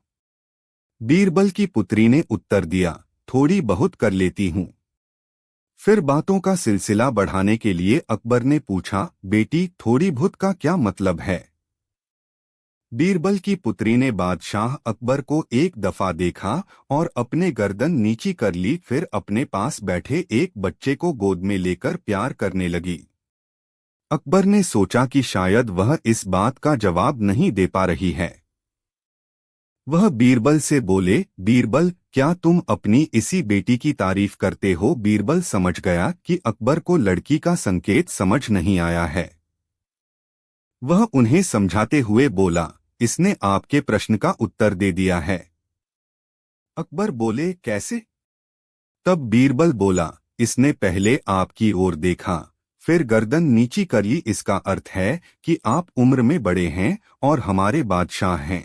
बीरबल की पुत्री ने उत्तर दिया, थोड़ी बहुत कर लेती हूँ। फिर बातों का सिलसिला बढ़ाने के लिए अकबर ने पूछा, बेटी, थोड़ी बहुत का क्या मतलब है? बीरबल की पुत्री ने बादशाह अकबर को एक दफा देखा और अपने गर्दन नीची कर ली। फिर अपने पास बैठे एक बच्चे को गोद में लेकर प्यार करने लगी। अकबर ने सोचा कि शायद वह इस बात का जवाब नहीं दे पा रही है। वह बीरबल से बोले, बीरबल, क्या तुम अपनी इसी बेटी की तारीफ करते हो? बीरबल समझ गया कि अकबर को लड़की का संकेत समझ नहीं आया है। वह उन्हें समझाते हुए बोला, इसने आपके प्रश्न का उत्तर दे दिया है। अकबर बोले, कैसे? तब बीरबल बोला, इसने पहले आपकी ओर देखा, फिर गर्दन नीची करी। इसका अर्थ है कि आप उम्र में बड़े हैं और हमारे बादशाह हैं।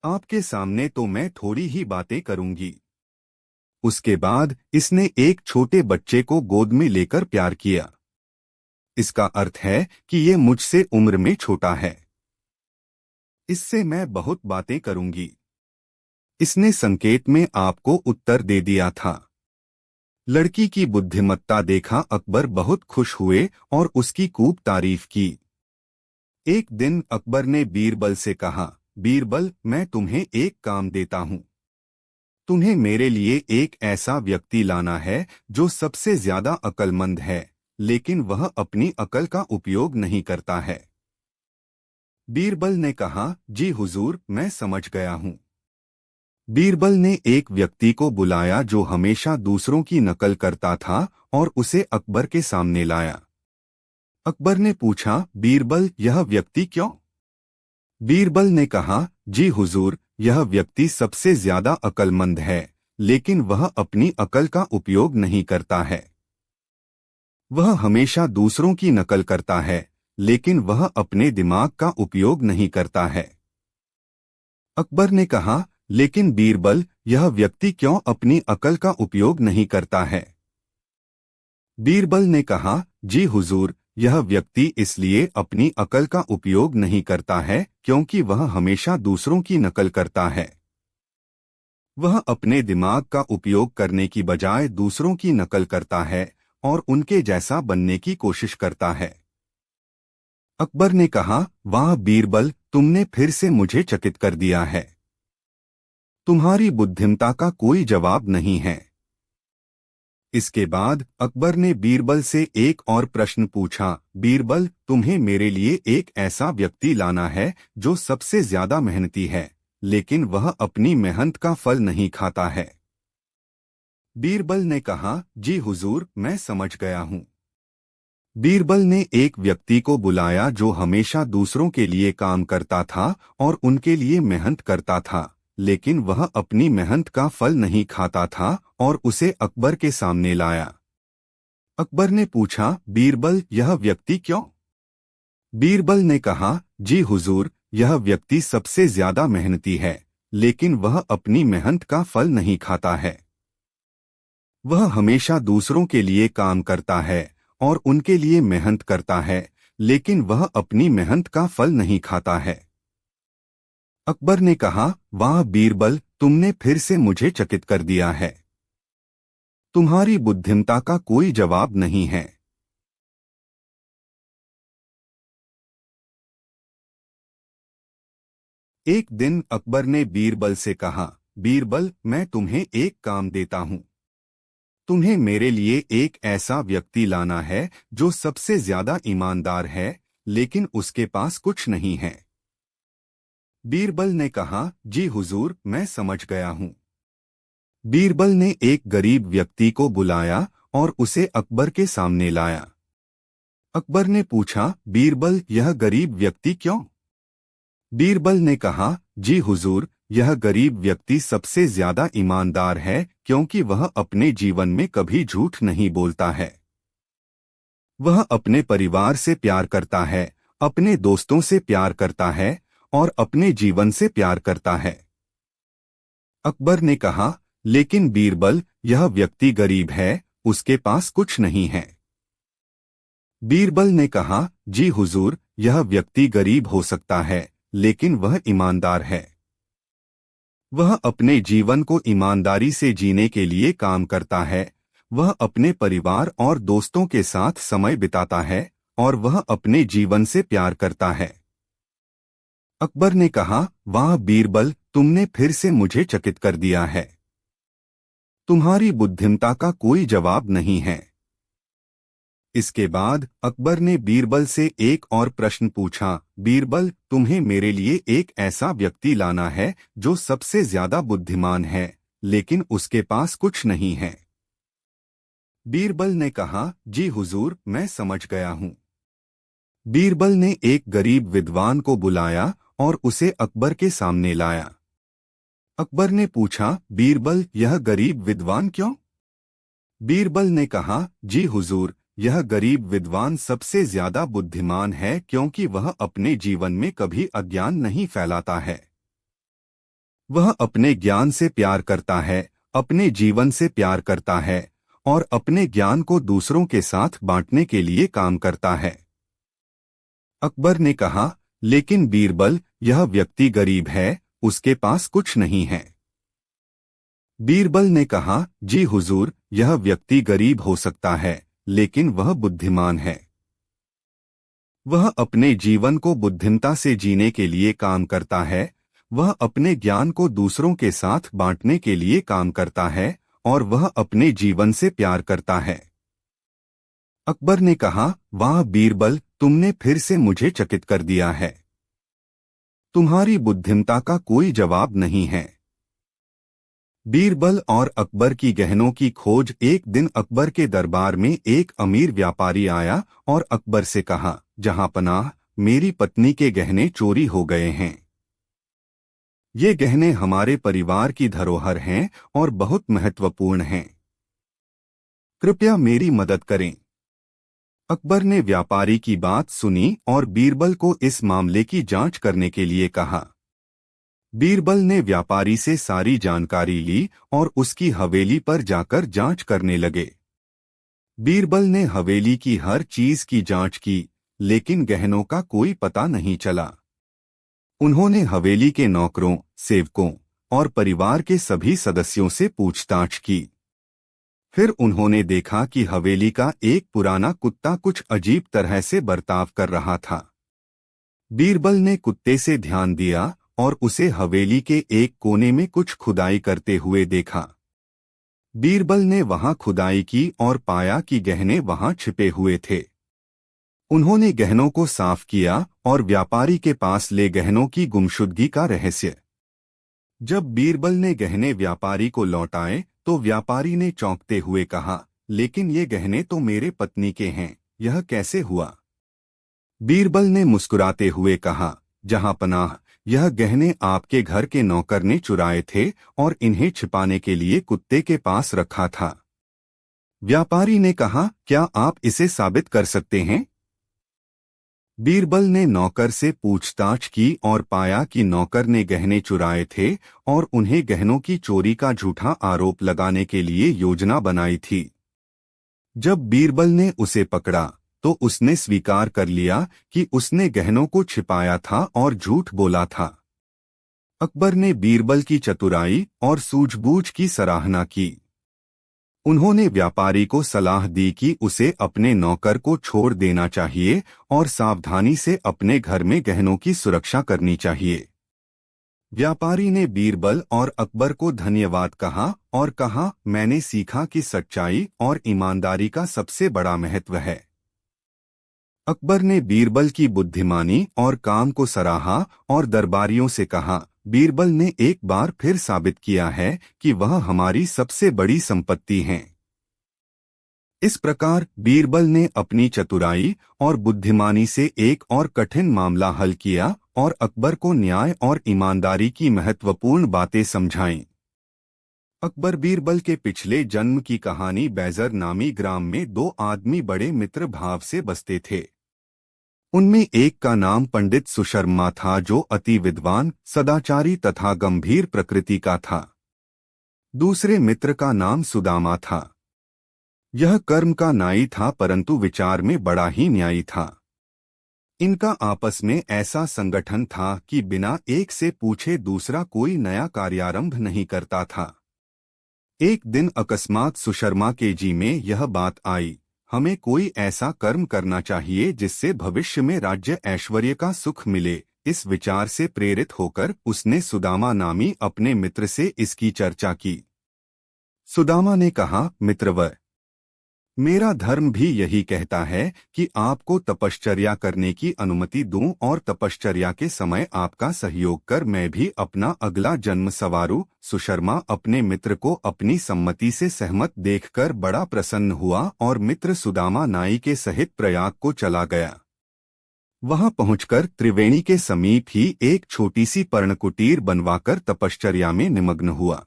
आपके सामने तो मैं थोड़ी ही बातें करूंगी। उसके बाद इसने एक छोटे बच्चे को गोद में लेकर प्यार किया। इसका अर्थ है कि ये मुझसे उम्र में छोटा है। इससे मैं बहुत बातें करूंगी। इसने संकेत में आपको उत्तर दे दिया था। लड़की की बुद्धिमत्ता देखा अकबर बहुत खुश हुए और उसकी खूब तारीफ की। एक दिन अकबर ने बीरबल से कहा, बीरबल, मैं तुम्हें एक काम देता हूं। तुम्हें मेरे लिए एक ऐसा व्यक्ति लाना है जो सबसे ज्यादा अक्लमंद है, लेकिन वह अपनी अकल का उपयोग नहीं करता है। बीरबल ने कहा, जी हुजूर, मैं समझ गया हूं। बीरबल ने एक व्यक्ति को बुलाया जो हमेशा दूसरों की नकल करता था और उसे अकबर के सामने लाया। अकबर ने पूछा, बीरबल, यह व्यक्ति क्यों? बीरबल ने कहा, जी हुजूर, यह व्यक्ति सबसे ज्यादा अक्लमंद है, लेकिन वह अपनी अकल का उपयोग नहीं करता है। वह हमेशा दूसरों की नकल करता है, लेकिन वह अपने दिमाग का उपयोग नहीं करता है। अकबर ने कहा, लेकिन बीरबल, यह व्यक्ति क्यों अपनी अकल का उपयोग नहीं करता है? बीरबल ने कहा, जी हुजूर, यह व्यक्ति इसलिए अपनी अकल का उपयोग नहीं करता है क्योंकि वह हमेशा दूसरों की नकल करता है। वह अपने दिमाग का उपयोग करने की बजाय दूसरों की नकल करता है और उनके जैसा बनने की कोशिश करता है। अकबर ने कहा, वाह बीरबल, तुमने फिर से मुझे चकित कर दिया है। तुम्हारी बुद्धिमत्ता का कोई जवाब नहीं है। इसके बाद अकबर ने बीरबल से एक और प्रश्न पूछा, बीरबल, तुम्हें मेरे लिए एक ऐसा व्यक्ति लाना है जो सबसे ज्यादा मेहनती है, लेकिन वह अपनी मेहनत का फल नहीं खाता है। बीरबल ने कहा, जी हुजूर, मैं समझ गया हूँ। बीरबल ने एक व्यक्ति को बुलाया जो हमेशा दूसरों के लिए काम करता था और उनके लिए मेहनत करता था, लेकिन वह अपनी मेहनत का फल नहीं खाता था, और उसे अकबर के सामने लाया। अकबर ने पूछा, बीरबल, यह व्यक्ति क्यों? बीरबल ने कहा, जी हुजूर, यह व्यक्ति सबसे ज्यादा मेहनती है, लेकिन वह अपनी मेहनत का फल नहीं खाता है। वह हमेशा दूसरों के लिए काम करता है और उनके लिए मेहनत करता है, लेकिन वह अपनी मेहनत का फल नहीं खाता है। अकबर ने कहा, वाह बीरबल, तुमने फिर से मुझे चकित कर दिया है। तुम्हारी बुद्धिमत्ता का कोई जवाब नहीं है। एक दिन अकबर ने बीरबल से कहा, बीरबल, मैं तुम्हें एक काम देता हूं। तुम्हें मेरे लिए एक ऐसा व्यक्ति लाना है जो सबसे ज्यादा ईमानदार है, लेकिन उसके पास कुछ नहीं है। बीरबल ने कहा, जी हुजूर, मैं समझ गया हूं। बीरबल ने एक गरीब व्यक्ति को बुलाया और उसे अकबर के सामने लाया। अकबर ने पूछा, बीरबल, यह गरीब व्यक्ति क्यों? बीरबल ने कहा, जी हुजूर, यह गरीब व्यक्ति सबसे ज्यादा ईमानदार है क्योंकि वह अपने जीवन में कभी झूठ नहीं बोलता है। वह अपने परिवार से प्यार करता है, अपने दोस्तों से प्यार करता है और अपने जीवन से प्यार करता है। अकबर ने कहा, लेकिन बीरबल, यह व्यक्ति गरीब है, उसके पास कुछ नहीं है। बीरबल ने कहा, जी हुजूर, यह व्यक्ति गरीब हो सकता है, लेकिन वह ईमानदार है। वह अपने जीवन को ईमानदारी से जीने के लिए काम करता है। वह अपने परिवार और दोस्तों के साथ समय बिताता है और वह अपने जीवन से प्यार करता है। अकबर ने कहा, वाह बीरबल, तुमने फिर से मुझे चकित कर दिया है। तुम्हारी बुद्धिमत्ता का कोई जवाब नहीं है। इसके बाद अकबर ने बीरबल से एक और प्रश्न पूछा, बीरबल, तुम्हें मेरे लिए एक ऐसा व्यक्ति लाना है जो सबसे ज्यादा बुद्धिमान है, लेकिन उसके पास कुछ नहीं है। बीरबल ने कहा, जी हुजूर, मैं समझ गया हूं। बीरबल ने एक गरीब विद्वान को बुलाया और उसे अकबर के सामने लाया। अकबर ने पूछा, बीरबल, यह गरीब विद्वान क्यों? बीरबल ने कहा, जी हुजूर, यह गरीब विद्वान सबसे ज्यादा बुद्धिमान है क्योंकि वह अपने जीवन में कभी अज्ञान नहीं फैलाता है। वह अपने ज्ञान से प्यार करता है, अपने जीवन से प्यार करता है और अपने ज्ञान को दूसरों के साथ बांटने के लिए काम करता है। अकबर ने कहा, लेकिन बीरबल, यह व्यक्ति गरीब है, उसके पास कुछ नहीं है। बीरबल ने कहा, जी हुजूर, यह व्यक्ति गरीब हो सकता है, लेकिन वह बुद्धिमान है। वह अपने जीवन को बुद्धिमत्ता से जीने के लिए काम करता है। वह अपने ज्ञान को दूसरों के साथ बांटने के लिए काम करता है और वह अपने जीवन से प्यार करता है। अकबर ने कहा, वाह बीरबल, तुमने फिर से मुझे चकित कर दिया है। तुम्हारी बुद्धिमत्ता का कोई जवाब नहीं है। बीरबल और अकबर की गहनों की खोज। एक दिन अकबर के दरबार में एक अमीर व्यापारी आया और अकबर से कहा, जहांपनाह, मेरी पत्नी के गहने चोरी हो गए हैं। ये गहने हमारे परिवार की धरोहर हैं और बहुत महत्वपूर्ण हैं। कृपया मेरी मदद करें। अकबर ने व्यापारी की बात सुनी और बीरबल को इस मामले की जांच करने के लिए कहा। बीरबल ने व्यापारी से सारी जानकारी ली और उसकी हवेली पर जाकर जांच करने लगे। बीरबल ने हवेली की हर चीज की जांच की, लेकिन गहनों का कोई पता नहीं चला। उन्होंने हवेली के नौकरों, सेवकों और परिवार के सभी सदस्यों से पूछताछ की। फिर उन्होंने देखा कि हवेली का एक पुराना कुत्ता कुछ अजीब तरह से बर्ताव कर रहा था। बीरबल ने कुत्ते से ध्यान दिया और उसे हवेली के एक कोने में कुछ खुदाई करते हुए देखा। बीरबल ने वहां खुदाई की और पाया कि गहने वहां छिपे हुए थे। उन्होंने गहनों को साफ किया और व्यापारी के पास ले गहनों की गुमशुदगी का रहस्य। जब बीरबल ने गहने व्यापारी को लौटाए तो व्यापारी ने चौंकते हुए कहा, लेकिन ये गहने तो मेरे पत्नी के हैं, यह कैसे हुआ? बीरबल ने मुस्कुराते हुए कहा, जहांपनाह, यह गहने आपके घर के नौकर ने चुराए थे और इन्हें छिपाने के लिए कुत्ते के पास रखा था। व्यापारी ने कहा, क्या आप इसे साबित कर सकते हैं? बीरबल ने नौकर से पूछताछ की और पाया कि नौकर ने गहने चुराए थे और उन्हें गहनों की चोरी का झूठा आरोप लगाने के लिए योजना बनाई थी। जब बीरबल ने उसे पकड़ा तो उसने स्वीकार कर लिया कि उसने गहनों को छिपाया था और झूठ बोला था। अकबर ने बीरबल की चतुराई और सूझबूझ की सराहना की। उन्होंने व्यापारी को सलाह दी कि उसे अपने नौकर को छोड़ देना चाहिए और सावधानी से अपने घर में गहनों की सुरक्षा करनी चाहिए। व्यापारी ने बीरबल और अकबर को धन्यवाद कहा और कहा, मैंने सीखा कि सच्चाई और ईमानदारी का सबसे बड़ा महत्व है। अकबर ने बीरबल की बुद्धिमानी और काम को सराहा और दरबारियों से कहा, बीरबल ने एक बार फिर साबित किया है कि वह हमारी सबसे बड़ी संपत्ति हैं। इस प्रकार बीरबल ने अपनी चतुराई और बुद्धिमानी से एक और कठिन मामला हल किया और अकबर को न्याय और ईमानदारी की महत्वपूर्ण बातें समझाईं। अकबर बीरबल के पिछले जन्म की कहानी बैजर नामी ग्राम में दो आदमी बड़े मित्र भाव से बसते थे। उनमें एक का नाम पंडित सुशर्मा था जो अति विद्वान, सदाचारी तथा गंभीर प्रकृति का था। दूसरे मित्र का नाम सुदामा था। यह कर्म का नाई था परंतु विचार में बड़ा ही न्यायी था। इनका आपस में ऐसा संगठन था कि बिना एक से पूछे दूसरा कोई नया कार्यारंभ नहीं करता था। एक दिन अकस्मात सुशर्मा के जी में यह बात आई, हमें कोई ऐसा कर्म करना चाहिए जिससे भविष्य में राज्य ऐश्वर्य का सुख मिले। इस विचार से प्रेरित होकर उसने सुदामा नामी अपने मित्र से इसकी चर्चा की। सुदामा ने कहा, मित्रवर, मेरा धर्म भी यही कहता है कि आपको तपश्चर्या करने की अनुमति दूं और तपश्चर्या के समय आपका सहयोग कर मैं भी अपना अगला जन्म संवारूं। सुशर्मा अपने मित्र को अपनी सम्मति से सहमत देखकर बड़ा प्रसन्न हुआ और मित्र सुदामा नाई के सहित प्रयाग को चला गया। वहां पहुंचकर त्रिवेणी के समीप ही एक छोटी सी पर्णकुटीर बनवाकर तपश्चर्या में निमग्न हुआ।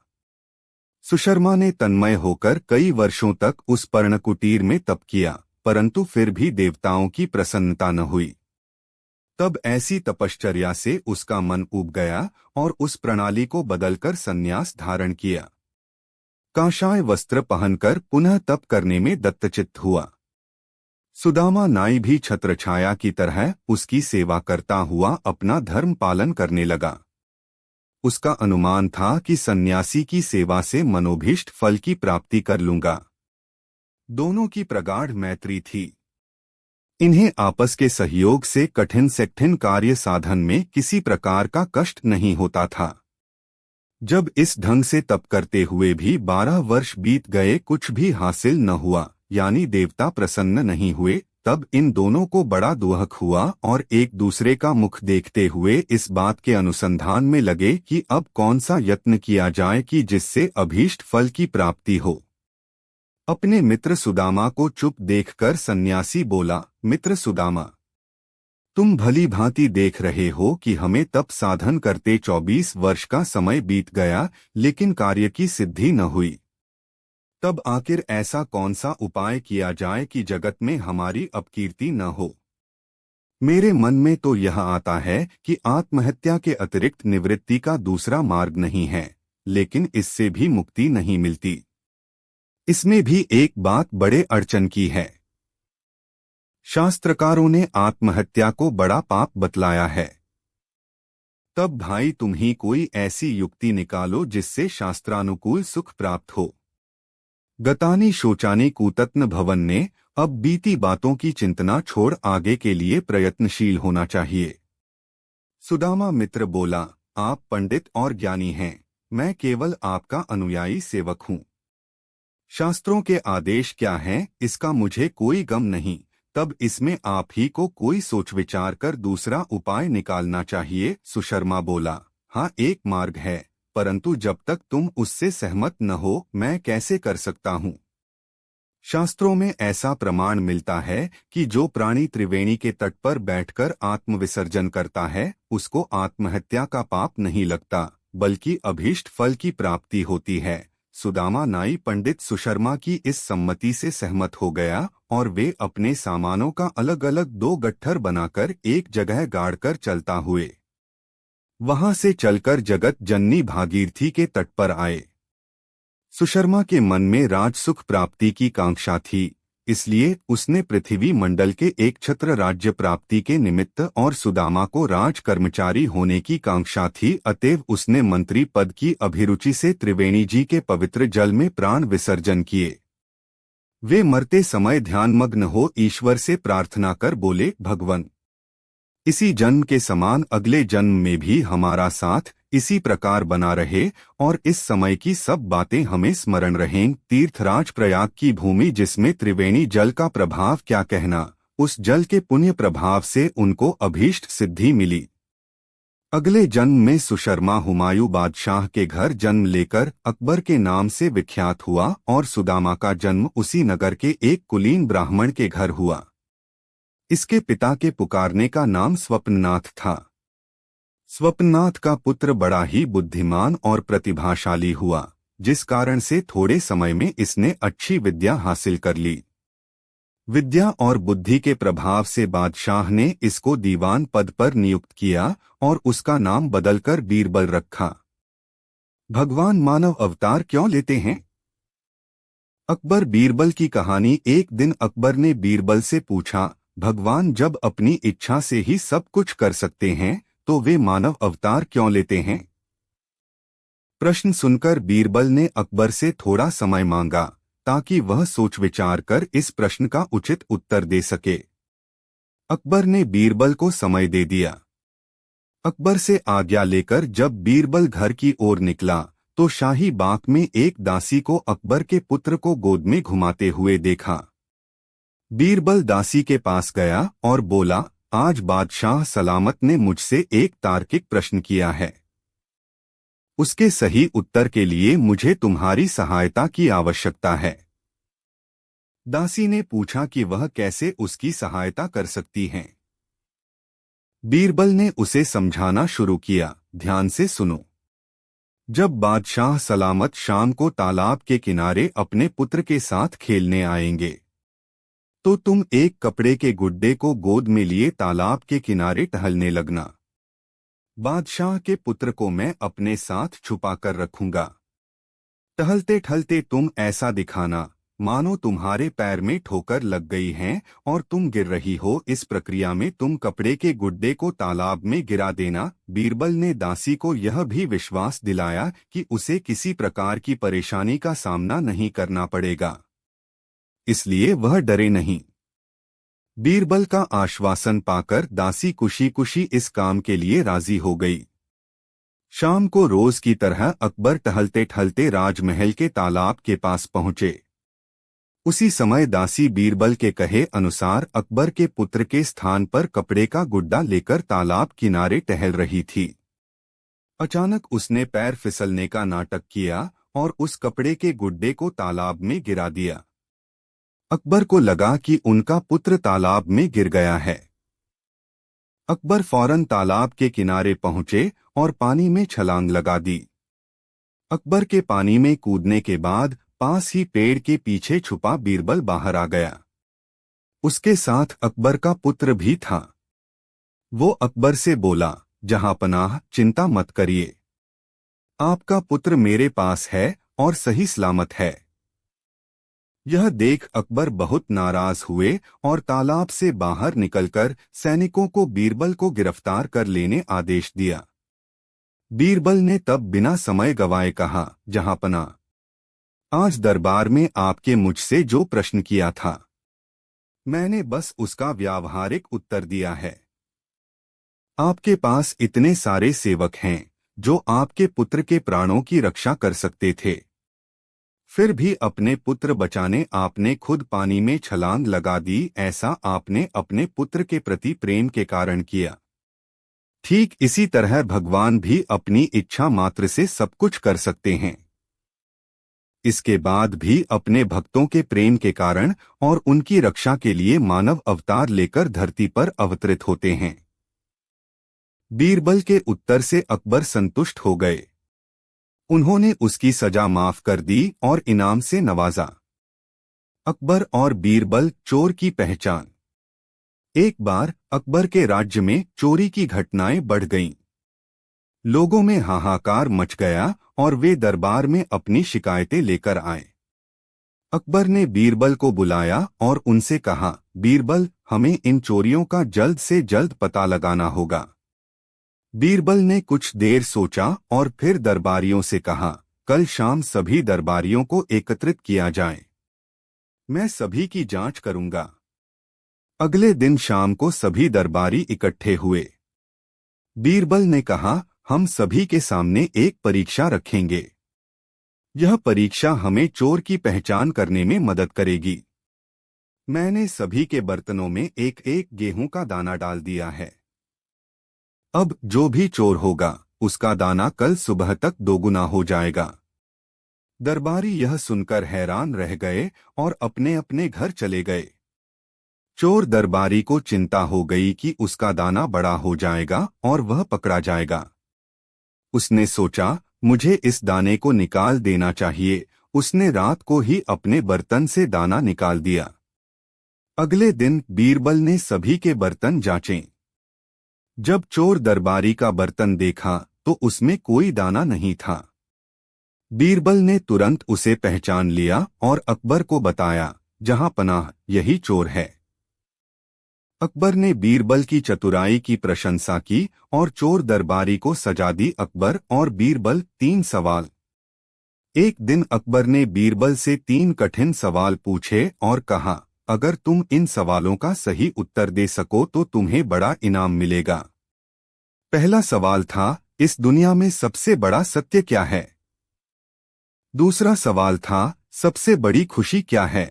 सुशर्मा ने तन्मय होकर कई वर्षों तक उस पर्णकुटीर में तप किया, परंतु फिर भी देवताओं की प्रसन्नता न हुई। तब ऐसी तपश्चर्या से उसका मन ऊब गया और उस प्रणाली को बदलकर संन्यास धारण किया। कांशाय वस्त्र पहनकर पुनः तप करने में दत्तचित्त हुआ। सुदामा नाई भी छत्रछाया की तरह उसकी सेवा करता हुआ अपना धर्म पालन करने लगा। उसका अनुमान था कि सन्यासी की सेवा से मनोभीष्ट फल की प्राप्ति कर लूंगा। दोनों की प्रगाढ़ मैत्री थी। इन्हें आपस के सहयोग से कठिन से कठिन कार्य साधन में किसी प्रकार का कष्ट नहीं होता था। जब इस ढंग से तप करते हुए भी 12 वर्ष बीत गए, कुछ भी हासिल न हुआ, यानी देवता प्रसन्न नहीं हुए, तब इन दोनों को बड़ा दुहक हुआ और एक दूसरे का मुख देखते हुए इस बात के अनुसंधान में लगे कि अब कौन सा यत्न किया जाए कि जिससे अभीष्ट फल की प्राप्ति हो। अपने मित्र सुदामा को चुप देखकर सन्यासी बोला, मित्र सुदामा, तुम भली भांति देख रहे हो कि हमें तप साधन करते 24 वर्ष का समय बीत गया, लेकिन कार्य की सिद्धि न हुई। तब आखिर ऐसा कौन सा उपाय किया जाए कि जगत में हमारी अपकीर्ति न हो। मेरे मन में तो यह आता है कि आत्महत्या के अतिरिक्त निवृत्ति का दूसरा मार्ग नहीं है, लेकिन इससे भी मुक्ति नहीं मिलती। इसमें भी एक बात बड़े अड़चन की है। शास्त्रकारों ने आत्महत्या को बड़ा पाप बतलाया है। तब भाई तुम ही कोई ऐसी युक्ति निकालो जिससे शास्त्रानुकूल सुख प्राप्त हो। गतानी शोचानी कूतत्न भवन ने अब बीती बातों की चिंतना छोड़ आगे के लिए प्रयत्नशील होना चाहिए। सुदामा मित्र बोला, आप पंडित और ज्ञानी हैं, मैं केवल आपका अनुयायी सेवक हूँ। शास्त्रों के आदेश क्या हैं इसका मुझे कोई गम नहीं, तब इसमें आप ही को कोई सोच विचार कर दूसरा उपाय निकालना चाहिए। सुशर्मा बोला, हाँ एक मार्ग है, परंतु जब तक तुम उससे सहमत न हो मैं कैसे कर सकता हूँ। शास्त्रों में ऐसा प्रमाण मिलता है कि जो प्राणी त्रिवेणी के तट पर बैठकर आत्मविसर्जन करता है उसको आत्महत्या का पाप नहीं लगता, बल्कि अभीष्ट फल की प्राप्ति होती है। सुदामा नाई पंडित सुशर्मा की इस सम्मति से सहमत हो गया और वे अपने सामानों का अलग अलग 2 गट्ठर बनाकर एक जगह गाड़कर चलता हुए वहां से चलकर जगत जननी भागीरथी के तट पर आए। सुशर्मा के मन में राजसुख प्राप्ति की कांक्षा थी, इसलिए उसने पृथ्वी मंडल के एक छत्र राज्य प्राप्ति के निमित्त और सुदामा को राज कर्मचारी होने की कांक्षा थी, अतएव उसने मंत्री पद की अभिरुचि से त्रिवेणी जी के पवित्र जल में प्राण विसर्जन किए। वे मरते समय ध्यानमग्न हो ईश्वर से प्रार्थना कर बोले, भगवन, इसी जन्म के समान अगले जन्म में भी हमारा साथ इसी प्रकार बना रहे और इस समय की सब बातें हमें स्मरण रहें। तीर्थराज प्रयाग की भूमि जिसमें त्रिवेणी जल का प्रभाव क्या कहना, उस जल के पुण्य प्रभाव से उनको अभीष्ट सिद्धि मिली। अगले जन्म में सुशर्मा हुमायूं बादशाह के घर जन्म लेकर अकबर के नाम से विख्यात हुआ और सुदामा का जन्म उसी नगर के एक कुलीन ब्राह्मण के घर हुआ। इसके पिता के पुकारने का नाम स्वप्ननाथ था। स्वप्ननाथ का पुत्र बड़ा ही बुद्धिमान और प्रतिभाशाली हुआ, जिस कारण से थोड़े समय में इसने अच्छी विद्या हासिल कर ली। विद्या और बुद्धि के प्रभाव से बादशाह ने इसको दीवान पद पर नियुक्त किया और उसका नाम बदलकर बीरबल रखा। भगवान मानव अवतार क्यों लेते हैं? अकबर बीरबल की कहानी। एक दिन अकबर ने बीरबल से पूछा, भगवान जब अपनी इच्छा से ही सब कुछ कर सकते हैं तो वे मानव अवतार क्यों लेते हैं? प्रश्न सुनकर बीरबल ने अकबर से थोड़ा समय मांगा ताकि वह सोच विचार कर इस प्रश्न का उचित उत्तर दे सके। अकबर ने बीरबल को समय दे दिया। अकबर से आज्ञा लेकर जब बीरबल घर की ओर निकला तो शाही बाग में एक दासी को अकबर के पुत्र को गोद में घुमाते हुए देखा। बीरबल दासी के पास गया और बोला, आज बादशाह सलामत ने मुझसे एक तार्किक प्रश्न किया है। उसके सही उत्तर के लिए मुझे तुम्हारी सहायता की आवश्यकता है। दासी ने पूछा कि वह कैसे उसकी सहायता कर सकती हैं। बीरबल ने उसे समझाना शुरू किया, ध्यान से सुनो। जब बादशाह सलामत शाम को तालाब के किनारे अपने पुत्र के साथ खेलने आएंगे तो तुम एक कपड़े के गुड्डे को गोद में लिए तालाब के किनारे टहलने लगना। बादशाह के पुत्र को मैं अपने साथ छुपा कर रखूंगा। टहलते टहलते तुम ऐसा दिखाना मानो तुम्हारे पैर में ठोकर लग गई है और तुम गिर रही हो। इस प्रक्रिया में तुम कपड़े के गुड्डे को तालाब में गिरा देना। बीरबल ने दासी को यह भी विश्वास दिलाया कि उसे किसी प्रकार की परेशानी का सामना नहीं करना पड़ेगा, इसलिए वह डरे नहीं। बीरबल का आश्वासन पाकर दासी खुशी खुशी इस काम के लिए राजी हो गई। शाम को रोज की तरह अकबर टहलते टहलते राजमहल के तालाब के पास पहुंचे। उसी समय दासी बीरबल के कहे अनुसार अकबर के पुत्र के स्थान पर कपड़े का गुड्डा लेकर तालाब किनारे टहल रही थी। अचानक उसने पैर फिसलने का नाटक किया और उस कपड़े के गुड्डे को तालाब में गिरा दिया। अकबर को लगा कि उनका पुत्र तालाब में गिर गया है। अकबर फौरन तालाब के किनारे पहुंचे और पानी में छलांग लगा दी। अकबर के पानी में कूदने के बाद पास ही पेड़ के पीछे छुपा बीरबल बाहर आ गया। उसके साथ अकबर का पुत्र भी था। वो अकबर से बोला, जहांपनाह, चिंता मत करिए, आपका पुत्र मेरे पास है और सही सलामत है। यह देख अकबर बहुत नाराज हुए और तालाब से बाहर निकलकर सैनिकों को बीरबल को गिरफ्तार कर लेने आदेश दिया। बीरबल ने तब बिना समय गवाए कहा, जहांपना, आज दरबार में आपके मुझसे जो प्रश्न किया था मैंने बस उसका व्यावहारिक उत्तर दिया है। आपके पास इतने सारे सेवक हैं जो आपके पुत्र के प्राणों की रक्षा कर सकते थे, फिर भी अपने पुत्र बचाने आपने खुद पानी में छलांग लगा दी। ऐसा आपने अपने पुत्र के प्रति प्रेम के कारण किया। ठीक इसी तरह भगवान भी अपनी इच्छा मात्र से सब कुछ कर सकते हैं। इसके बाद भी अपने भक्तों के प्रेम के कारण और उनकी रक्षा के लिए मानव अवतार लेकर धरती पर अवतरित होते हैं। बीरबल के उत्तर से अकबर संतुष्ट हो गए। उन्होंने उसकी सजा माफ कर दी और इनाम से नवाजा। अकबर और बीरबल चोर की पहचान। एक बार अकबर के राज्य में चोरी की घटनाएं बढ़ गईं। लोगों में हाहाकार मच गया और वे दरबार में अपनी शिकायतें लेकर आए। अकबर ने बीरबल को बुलाया और उनसे कहा, बीरबल, हमें इन चोरियों का जल्द से जल्द पता लगाना होगा। बीरबल ने कुछ देर सोचा और फिर दरबारियों से कहा, कल शाम सभी दरबारियों को एकत्रित किया जाए। मैं सभी की जांच करूंगा। अगले दिन शाम को सभी दरबारी इकट्ठे हुए। बीरबल ने कहा, हम सभी के सामने एक परीक्षा रखेंगे। यह परीक्षा हमें चोर की पहचान करने में मदद करेगी। मैंने सभी के बर्तनों में एक एक गेहूं का दाना डाल दिया है। अब जो भी चोर होगा उसका दाना कल सुबह तक दोगुना हो जाएगा। दरबारी यह सुनकर हैरान रह गए और अपने अपने घर चले गए। चोर दरबारी को चिंता हो गई कि उसका दाना बड़ा हो जाएगा और वह पकड़ा जाएगा। उसने सोचा, मुझे इस दाने को निकाल देना चाहिए। उसने रात को ही अपने बर्तन से दाना निकाल दिया। अगले दिन बीरबल ने सभी के बर्तन जांचे। जब चोर दरबारी का बर्तन देखा तो उसमें कोई दाना नहीं था। बीरबल ने तुरंत उसे पहचान लिया और अकबर को बताया, जहां पनाह, यही चोर है। अकबर ने बीरबल की चतुराई की प्रशंसा की और चोर दरबारी को सजा दी। अकबर और बीरबल 3 सवाल। एक दिन अकबर ने बीरबल से 3 कठिन सवाल पूछे और कहा, अगर तुम इन सवालों का सही उत्तर दे सको तो तुम्हें बड़ा इनाम मिलेगा। पहला सवाल था, इस दुनिया में सबसे बड़ा सत्य क्या है? दूसरा सवाल था, सबसे बड़ी खुशी क्या है?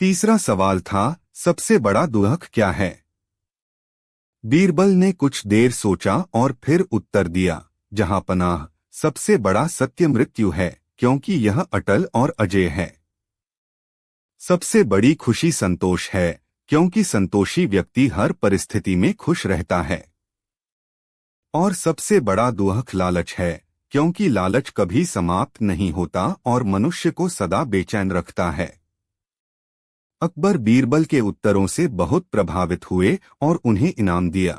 तीसरा सवाल था, सबसे बड़ा दुख क्या है? बीरबल ने कुछ देर सोचा और फिर उत्तर दिया, जहां पनाह, सबसे बड़ा सत्य मृत्यु है, क्योंकि यह अटल और अजेय है। सबसे बड़ी खुशी संतोष है, क्योंकि संतोषी व्यक्ति हर परिस्थिति में खुश रहता है। और सबसे बड़ा दुख लालच है, क्योंकि लालच कभी समाप्त नहीं होता और मनुष्य को सदा बेचैन रखता है। अकबर बीरबल के उत्तरों से बहुत प्रभावित हुए और उन्हें इनाम दिया।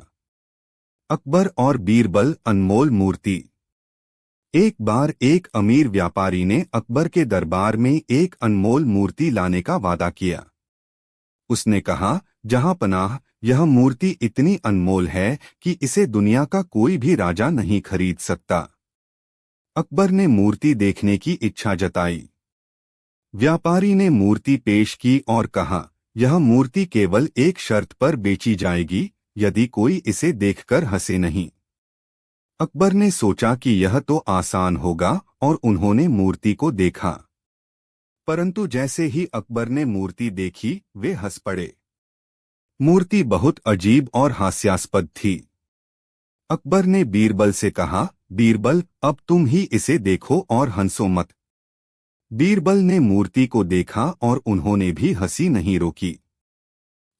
अकबर और बीरबल अनमोल मूर्ति। एक बार एक अमीर व्यापारी ने अकबर के दरबार में एक अनमोल मूर्ति लाने का वादा किया। उसने कहा, जहां पनाह, यह मूर्ति इतनी अनमोल है कि इसे दुनिया का कोई भी राजा नहीं खरीद सकता। अकबर ने मूर्ति देखने की इच्छा जताई। व्यापारी ने मूर्ति पेश की और कहा, यह मूर्ति केवल एक शर्त पर बेची जाएगी, यदि कोई इसे देखकर हंसे नहीं। अकबर ने सोचा कि यह तो आसान होगा और उन्होंने मूर्ति को देखा। परंतु जैसे ही अकबर ने मूर्ति देखी, वे हंस पड़े। मूर्ति बहुत अजीब और हास्यास्पद थी। अकबर ने बीरबल से कहा, बीरबल, अब तुम ही इसे देखो और हंसो मत। बीरबल ने मूर्ति को देखा और उन्होंने भी हंसी नहीं रोकी।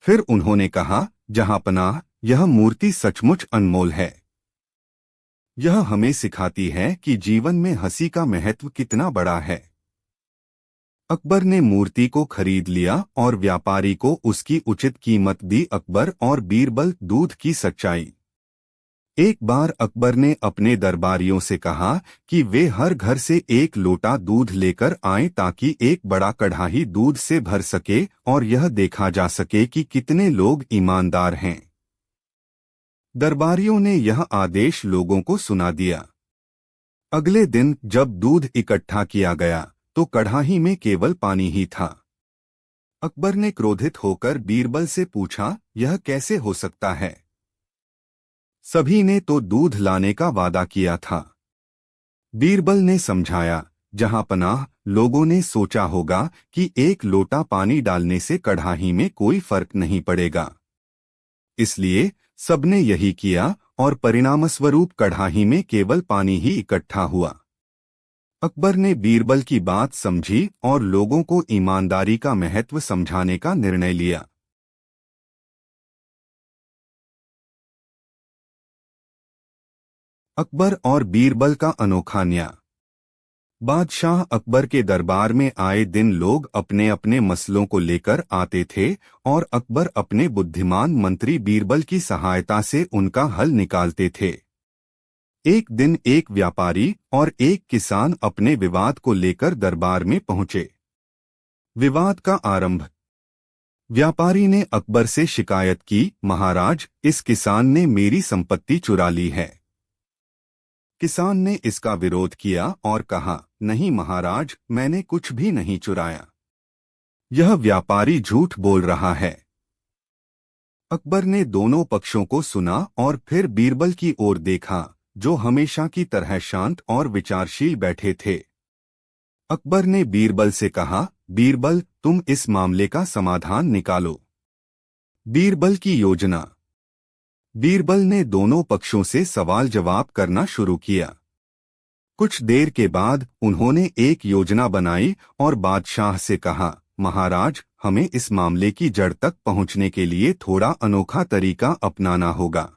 फिर उन्होंने कहा, जहां पनाह, यह मूर्ति सचमुच अनमोल है। यह हमें सिखाती है कि जीवन में हंसी का महत्व कितना बड़ा है। अकबर ने मूर्ति को खरीद लिया और व्यापारी को उसकी उचित कीमत दी। अकबर और बीरबल, दूध की सच्चाई। एक बार अकबर ने अपने दरबारियों से कहा कि वे हर घर से एक लोटा दूध लेकर आएं ताकि एक बड़ा कढ़ाई दूध से भर सके और यह देखा जा सके कि कितने लोग ईमानदार हैं। दरबारियों ने यह आदेश लोगों को सुना दिया। अगले दिन जब दूध इकट्ठा किया गया तो कढ़ाई में केवल पानी ही था। अकबर ने क्रोधित होकर बीरबल से पूछा, यह कैसे हो सकता है? सभी ने तो दूध लाने का वादा किया था। बीरबल ने समझाया, जहां पनाह, लोगों ने सोचा होगा कि एक लोटा पानी डालने से कढ़ाई में कोई फर्क नहीं पड़ेगा। इसलिए सबने यही किया और परिणामस्वरूप कढ़ाई में केवल पानी ही इकट्ठा हुआ। अकबर ने बीरबल की बात समझी और लोगों को ईमानदारी का महत्व समझाने का निर्णय लिया। अकबर और बीरबल का अनोखा न्याय। बादशाह अकबर के दरबार में आए दिन लोग अपने अपने मसलों को लेकर आते थे और अकबर अपने बुद्धिमान मंत्री बीरबल की सहायता से उनका हल निकालते थे। एक दिन एक व्यापारी और एक किसान अपने विवाद को लेकर दरबार में पहुंचे। विवाद का आरंभ। व्यापारी ने अकबर से शिकायत की, महाराज, इस किसान ने मेरी संपत्ति चुरा ली है। किसान ने इसका विरोध किया और कहा, नहीं महाराज, मैंने कुछ भी नहीं चुराया। यह व्यापारी झूठ बोल रहा है। अकबर ने दोनों पक्षों को सुना और फिर बीरबल की ओर देखा, जो हमेशा की तरह शांत और विचारशील बैठे थे। अकबर ने बीरबल से कहा, बीरबल, तुम इस मामले का समाधान निकालो। बीरबल की योजना। बीरबल ने दोनों पक्षों से सवाल जवाब करना शुरू किया। कुछ देर के बाद उन्होंने एक योजना बनाई और बादशाह से कहा, महाराज, हमें इस मामले की जड़ तक पहुंचने के लिए थोड़ा अनोखा तरीका अपनाना होगा।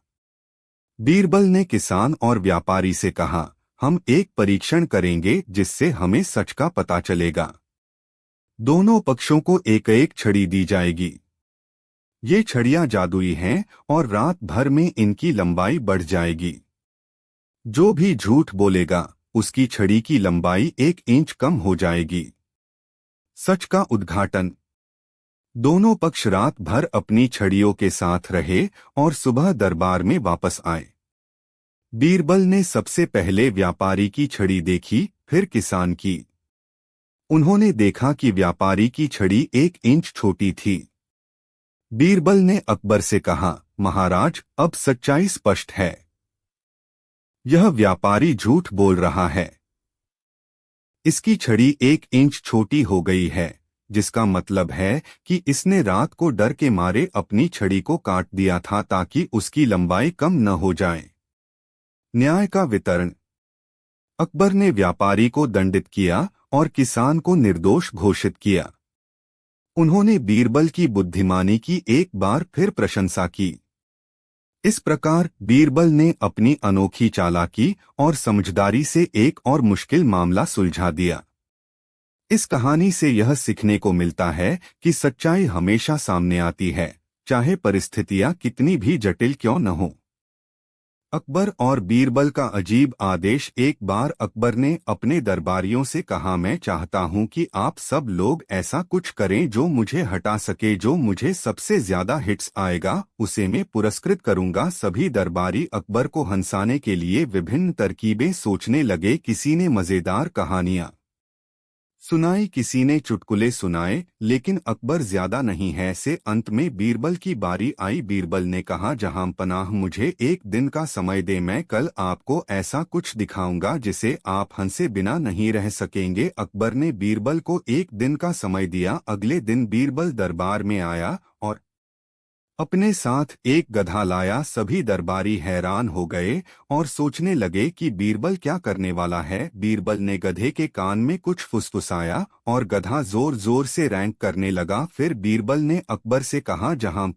बीरबल ने किसान और व्यापारी से कहा, हम एक परीक्षण करेंगे जिससे हमें सच का पता चलेगा। दोनों पक्षों को एक एक छड़ी दी जाएगी। ये छड़ियां जादुई हैं और रात भर में इनकी लंबाई बढ़ जाएगी। जो भी झूठ बोलेगा उसकी छड़ी की लंबाई 1 इंच कम हो जाएगी। सच का उद्घाटन। दोनों पक्ष रात भर अपनी छड़ियों के साथ रहे और सुबह दरबार में वापस आए। बीरबल ने सबसे पहले व्यापारी की छड़ी देखी, फिर किसान की। उन्होंने देखा कि व्यापारी की छड़ी 1 इंच छोटी थी। बीरबल ने अकबर से कहा, महाराज, अब सच्चाई स्पष्ट है। यह व्यापारी झूठ बोल रहा है। इसकी छड़ी 1 इंच छोटी हो गई है, जिसका मतलब है कि इसने रात को डर के मारे अपनी छड़ी को काट दिया था ताकि उसकी लंबाई कम न हो जाए। न्याय का वितरण। अकबर ने व्यापारी को दंडित किया और किसान को निर्दोष घोषित किया। उन्होंने बीरबल की बुद्धिमानी की एक बार फिर प्रशंसा की। इस प्रकार बीरबल ने अपनी अनोखी चालाकी और समझदारी से एक और मुश्किल मामला सुलझा दिया। इस कहानी से यह सीखने को मिलता है कि सच्चाई हमेशा सामने आती है, चाहे परिस्थितियां कितनी भी जटिल क्यों न हो। अकबर और बीरबल का अजीब आदेश। एक बार अकबर ने अपने दरबारियों से कहा, मैं चाहता हूं कि आप सब लोग ऐसा कुछ करें जो मुझे हटा सके। जो मुझे सबसे ज्यादा हिट्स आएगा उसे मैं पुरस्कृत करूंगा। सभी दरबारी अकबर को हंसाने के लिए विभिन्न तरकीबें सोचने लगे। किसी ने मजेदार कहानियां सुनाई, किसी ने चुटकुले सुनाए, लेकिन अकबर ज्यादा नहीं है से अंत में बीरबल की बारी आई। बीरबल ने कहा, जहां पनाह, मुझे एक दिन का समय दे, मैं कल आपको ऐसा कुछ दिखाऊंगा जिसे आप हंसे बिना नहीं रह सकेंगे। अकबर ने बीरबल को एक दिन का समय दिया। अगले दिन बीरबल दरबार में आया और अपने साथ एक गधा लाया। सभी दरबारी हैरान हो गए और सोचने लगे कि बीरबल क्या करने वाला है। बीरबल ने गधे के कान में कुछ फुसफुसाया और गधा जोर जोर से रैंक करने लगा। फिर बीरबल ने अकबर से कहा, जहां